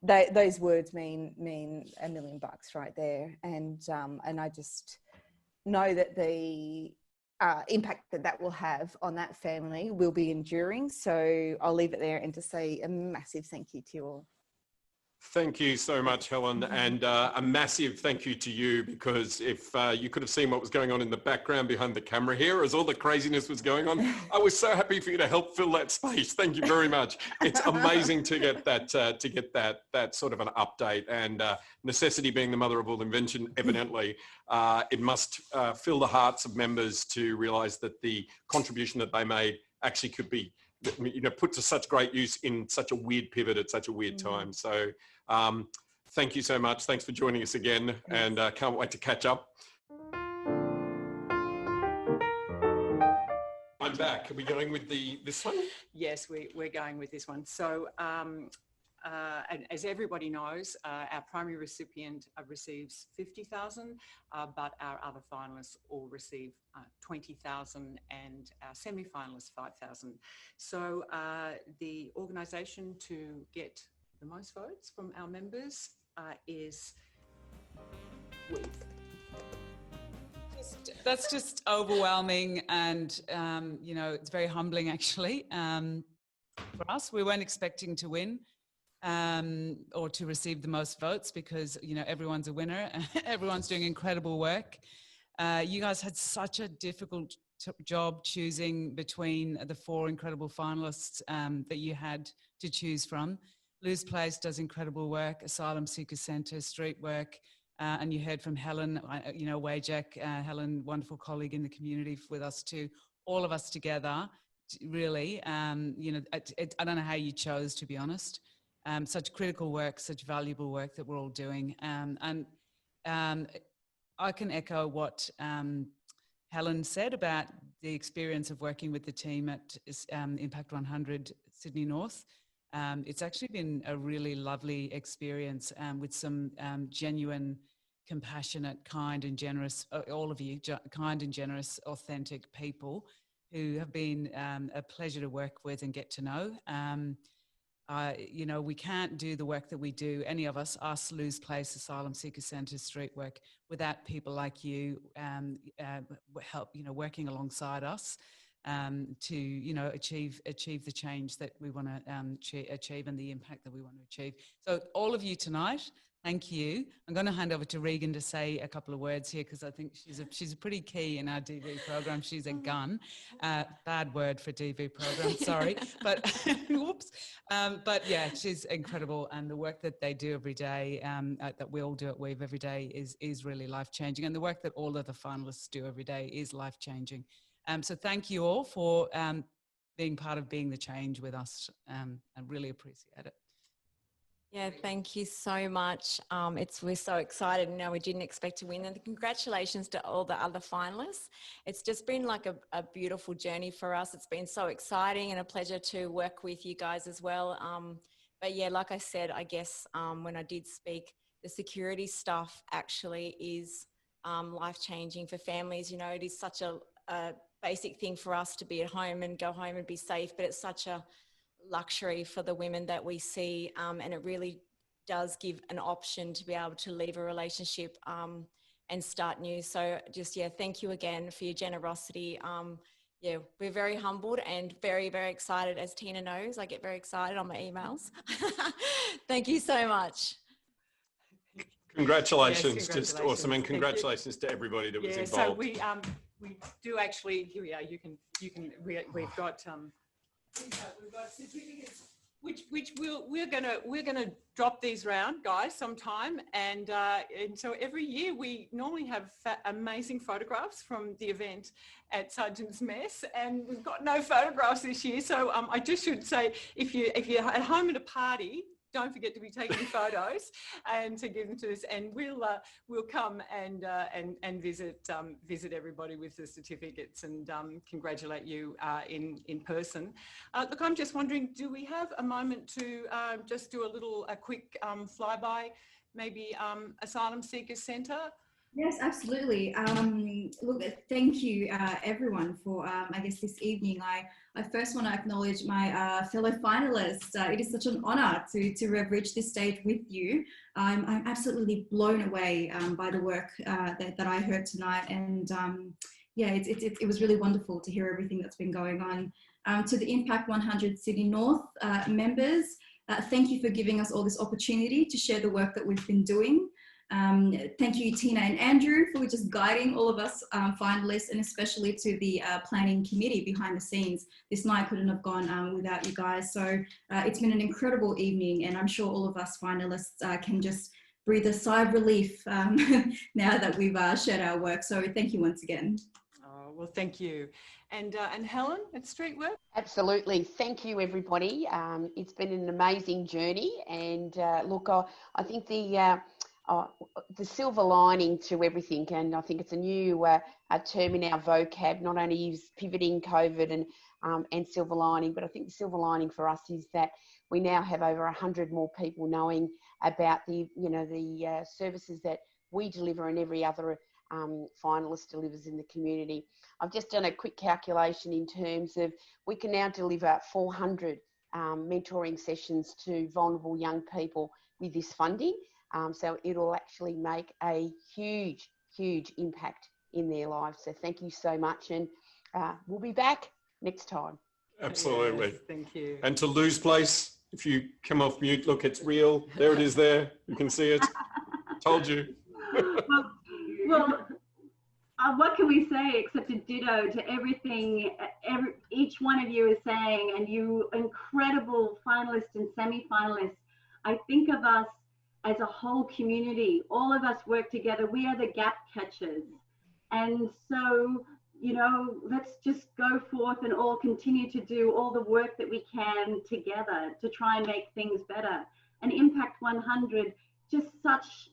those words mean $1 million right there. And I just know that the impact that will have on that family will be enduring. So I'll leave it there and to say a massive thank you to you all. Thank you so much, Helen, and a massive thank you to you, because if you could have seen what was going on in the background behind the camera here as all the craziness was going on, I was so happy for you to help fill that space. Thank you very much. It's amazing to get that sort of an update, and necessity being the mother of all invention, evidently, it must fill the hearts of members to realise that the contribution that they made actually could be, you know, put to such great use in such a weird pivot at such a weird time. So thank you so much. Thanks for joining us again, and can't wait to catch up. I'm back. Are we going with this one? Yes, we're going with this one. So and as everybody knows, our primary recipient receives $50,000, but our other finalists all receive $20,000, and our semi-finalists $5,000. So the organisation to get the most votes from our members is WAGEC. That's just overwhelming, and you know, it's very humbling actually for us. We weren't expecting to win. or to receive the most votes, because, you know, everyone's a winner. Everyone's doing incredible work. You guys had such a difficult job choosing between the 4 incredible finalists that you had to choose from. Lou's Place does incredible work, Asylum Seeker Centre, street work, and you heard from Helen, you know, WAGEC, Helen, wonderful colleague in the community with us too, all of us together, really, you know, I don't know how you chose, to be honest. Such critical work, such valuable work that we're all doing. And I can echo what Helen said about the experience of working with the team at IMPACT100 Sydney North. It's actually been a really lovely experience with some genuine, compassionate, kind and generous, all of you, kind and generous, authentic people who have been a pleasure to work with and get to know. You know, we can't do the work that we do, any of us, Lou's Place, Asylum Seeker Centre, street work, without people like you help, you know, working alongside us to, you know, achieve the change that we want to achieve and the impact that we want to achieve. So all of you tonight, thank you. I'm going to hand over to Regan to say a couple of words here, because I think she's a pretty key in our DV program. She's a gun. Bad word for DV program, sorry. But whoops. But yeah, she's incredible. And the work that they do every day, that we all do at Weave every day is really life-changing. And the work that all of the finalists do every day is life-changing. So thank you all for being part of being the change with us. I really appreciate it. Yeah, thank you so much. We're so excited. No, we didn't expect to win. And congratulations to all the other finalists. It's just been like a beautiful journey for us. It's been so exciting and a pleasure to work with you guys as well. But yeah, like I said, I guess when I did speak, the security stuff actually is life-changing for families. You know, it is such a basic thing for us to be at home and go home and be safe, but it's such a luxury for the women that we see, and it really does give an option to be able to leave a relationship and start new. So just, yeah, thank you again for your generosity. Yeah, we're very humbled and very, very excited. As Tina knows, I get very excited on my emails. Thank you so much. Congratulations, Yes, just awesome, and congratulations to everybody that was involved. So we do actually, here we are, we've got certificates, which we're gonna drop these round, guys, sometime, and so every year we normally have amazing photographs from the event at Sergeant's Mess, and we've got no photographs this year. So I just should say, if you're at home at a party, don't forget to be taking photos and to give them to us, and we'll come and visit everybody with the certificates and congratulate you in person. Look, I'm just wondering, do we have a moment to just do a quick flyby, maybe Asylum Seeker Centre? Yes, absolutely. Look, thank you everyone for, I guess, this evening. I first want to acknowledge my fellow finalists. It is such an honour to have reached this stage with you. I'm absolutely blown away by the work that I heard tonight, and yeah, it was really wonderful to hear everything that's been going on. To the IMPACT100 Sydney North members, thank you for giving us all this opportunity to share the work that we've been doing. Thank you, Tina and Andrew, for just guiding all of us finalists, and especially to the planning committee behind the scenes. This night couldn't have gone without you guys. So it's been an incredible evening, and I'm sure all of us finalists can just breathe a sigh of relief now that we've shared our work. So thank you once again. Oh, well, thank you. And Helen at Street Work? Absolutely. Thank you, everybody. It's been an amazing journey. And look, I think the silver lining to everything, and I think it's a new term in our vocab, not only is pivoting COVID and silver lining, but I think the silver lining for us is that we now have over 100 more people knowing about the services that we deliver and every other finalist delivers in the community. I've just done a quick calculation in terms of we can now deliver 400 mentoring sessions to vulnerable young people with this funding. So it'll actually make a huge, huge impact in their lives. So thank you so much, and we'll be back next time. Absolutely. Yes, thank you. And to Lou's Place, If you come off mute, look, it's real. There it is there. You can see it. Told you. well, what can we say except a ditto to everything each one of you is saying, and you incredible finalists and semi-finalists. I think of us as a whole community. All of us work together. We are the gap catchers. And so, you know, let's just go forth and all continue to do all the work that we can together to try and make things better. And Impact 100, just such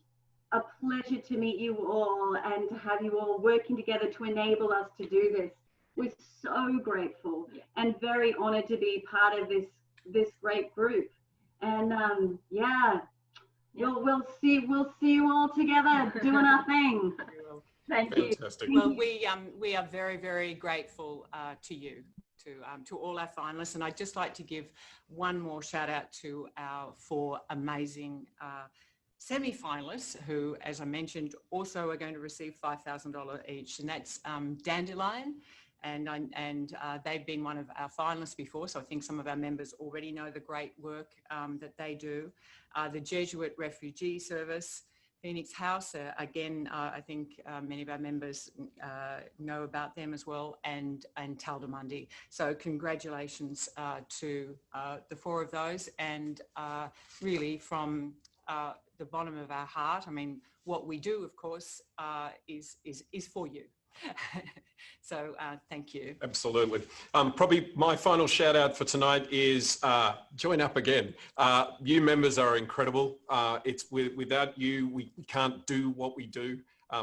a pleasure to meet you all and to have you all working together to enable us to do this. We're so grateful and very honored to be part of this great group. And yeah, we'll see you all together doing our thing. Thank you. Fantastic. Well, we are very, very grateful to you, to all our finalists, and I'd just like to give one more shout out to our 4 amazing semi-finalists who, as I mentioned, also are going to receive $5,000 each, and that's Dandelion, and they've been one of our finalists before, so I think some of our members already know the great work that they do. The Jesuit Refugee Service, Phoenix House, again, I think many of our members know about them as well, and Taldamundi. So congratulations to the 4 of those, and really from the bottom of our heart, I mean, what we do, of course, is for you. So thank you. Absolutely. Probably my final shout out for tonight is join up again. You members are incredible. It's without you, we can't do what we do.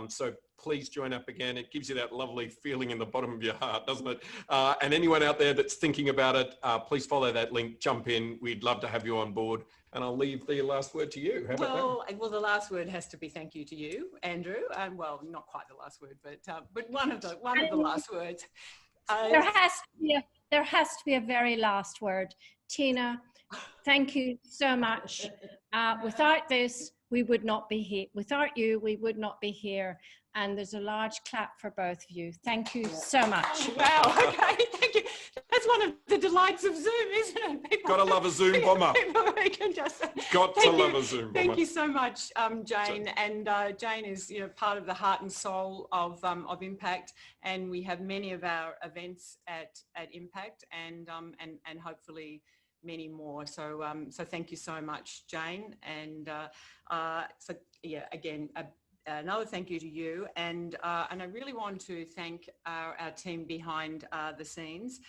So please join up again. It gives you that lovely feeling in the bottom of your heart, doesn't it? And anyone out there that's thinking about it, please follow that link, jump in. We'd love to have you on board. And I'll leave the last word to you. How about that? Well, the last word has to be thank you to you, Andrew. Well, not quite the last word, but one of the last words. There has to be a very last word. Tina, thank you so much. Without this, we would not be here. Without you, we would not be here. And there's a large clap for both of you. Thank you so much. Wow, okay, thank you. That's one of the delights of Zoom, isn't it? People, gotta love a Zoom bomber. Got to love a Zoom bomber. Thank you so much, Jane. And Jane is, you know, part of the heart and soul of Impact, and we have many of our events at Impact, and hopefully many more. So so thank you so much, Jane. And so yeah, again, another thank you to you, and I really want to thank our team behind the scenes,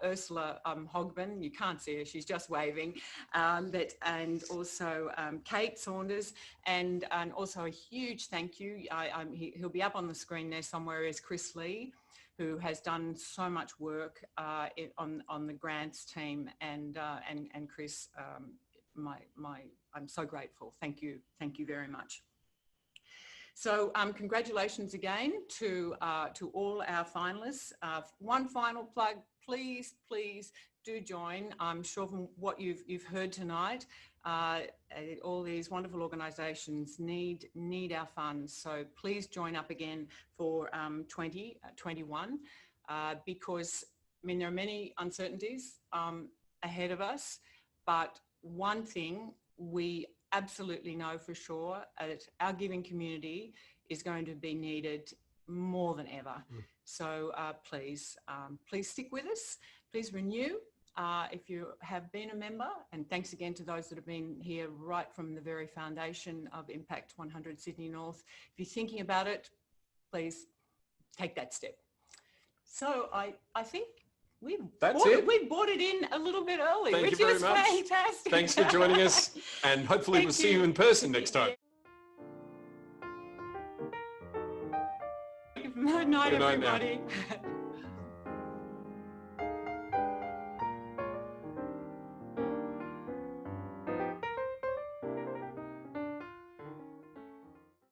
Ursula Hogman, you can't see her, she's just waving, and also Kate Saunders, and also a huge thank you, he'll be up on the screen there somewhere, is Chris Lee, who has done so much work on the grants team, and Chris, I'm so grateful. Thank you very much. So congratulations again to all our finalists. One final plug, please do join. I'm sure from what you've heard tonight, all these wonderful organisations need our funds. So please join up again for 2021 because I mean there are many uncertainties ahead of us, but one thing we absolutely know for sure that our giving community is going to be needed more than ever. So please stick with us. Please renew if you have been a member. And thanks again to those that have been here right from the very foundation of Impact 100 Sydney North. If you're thinking about it, please take that step. So I think we brought it in a little bit early, which is fantastic. Thanks for joining us, and hopefully we'll see you in person next time. Good night, everybody.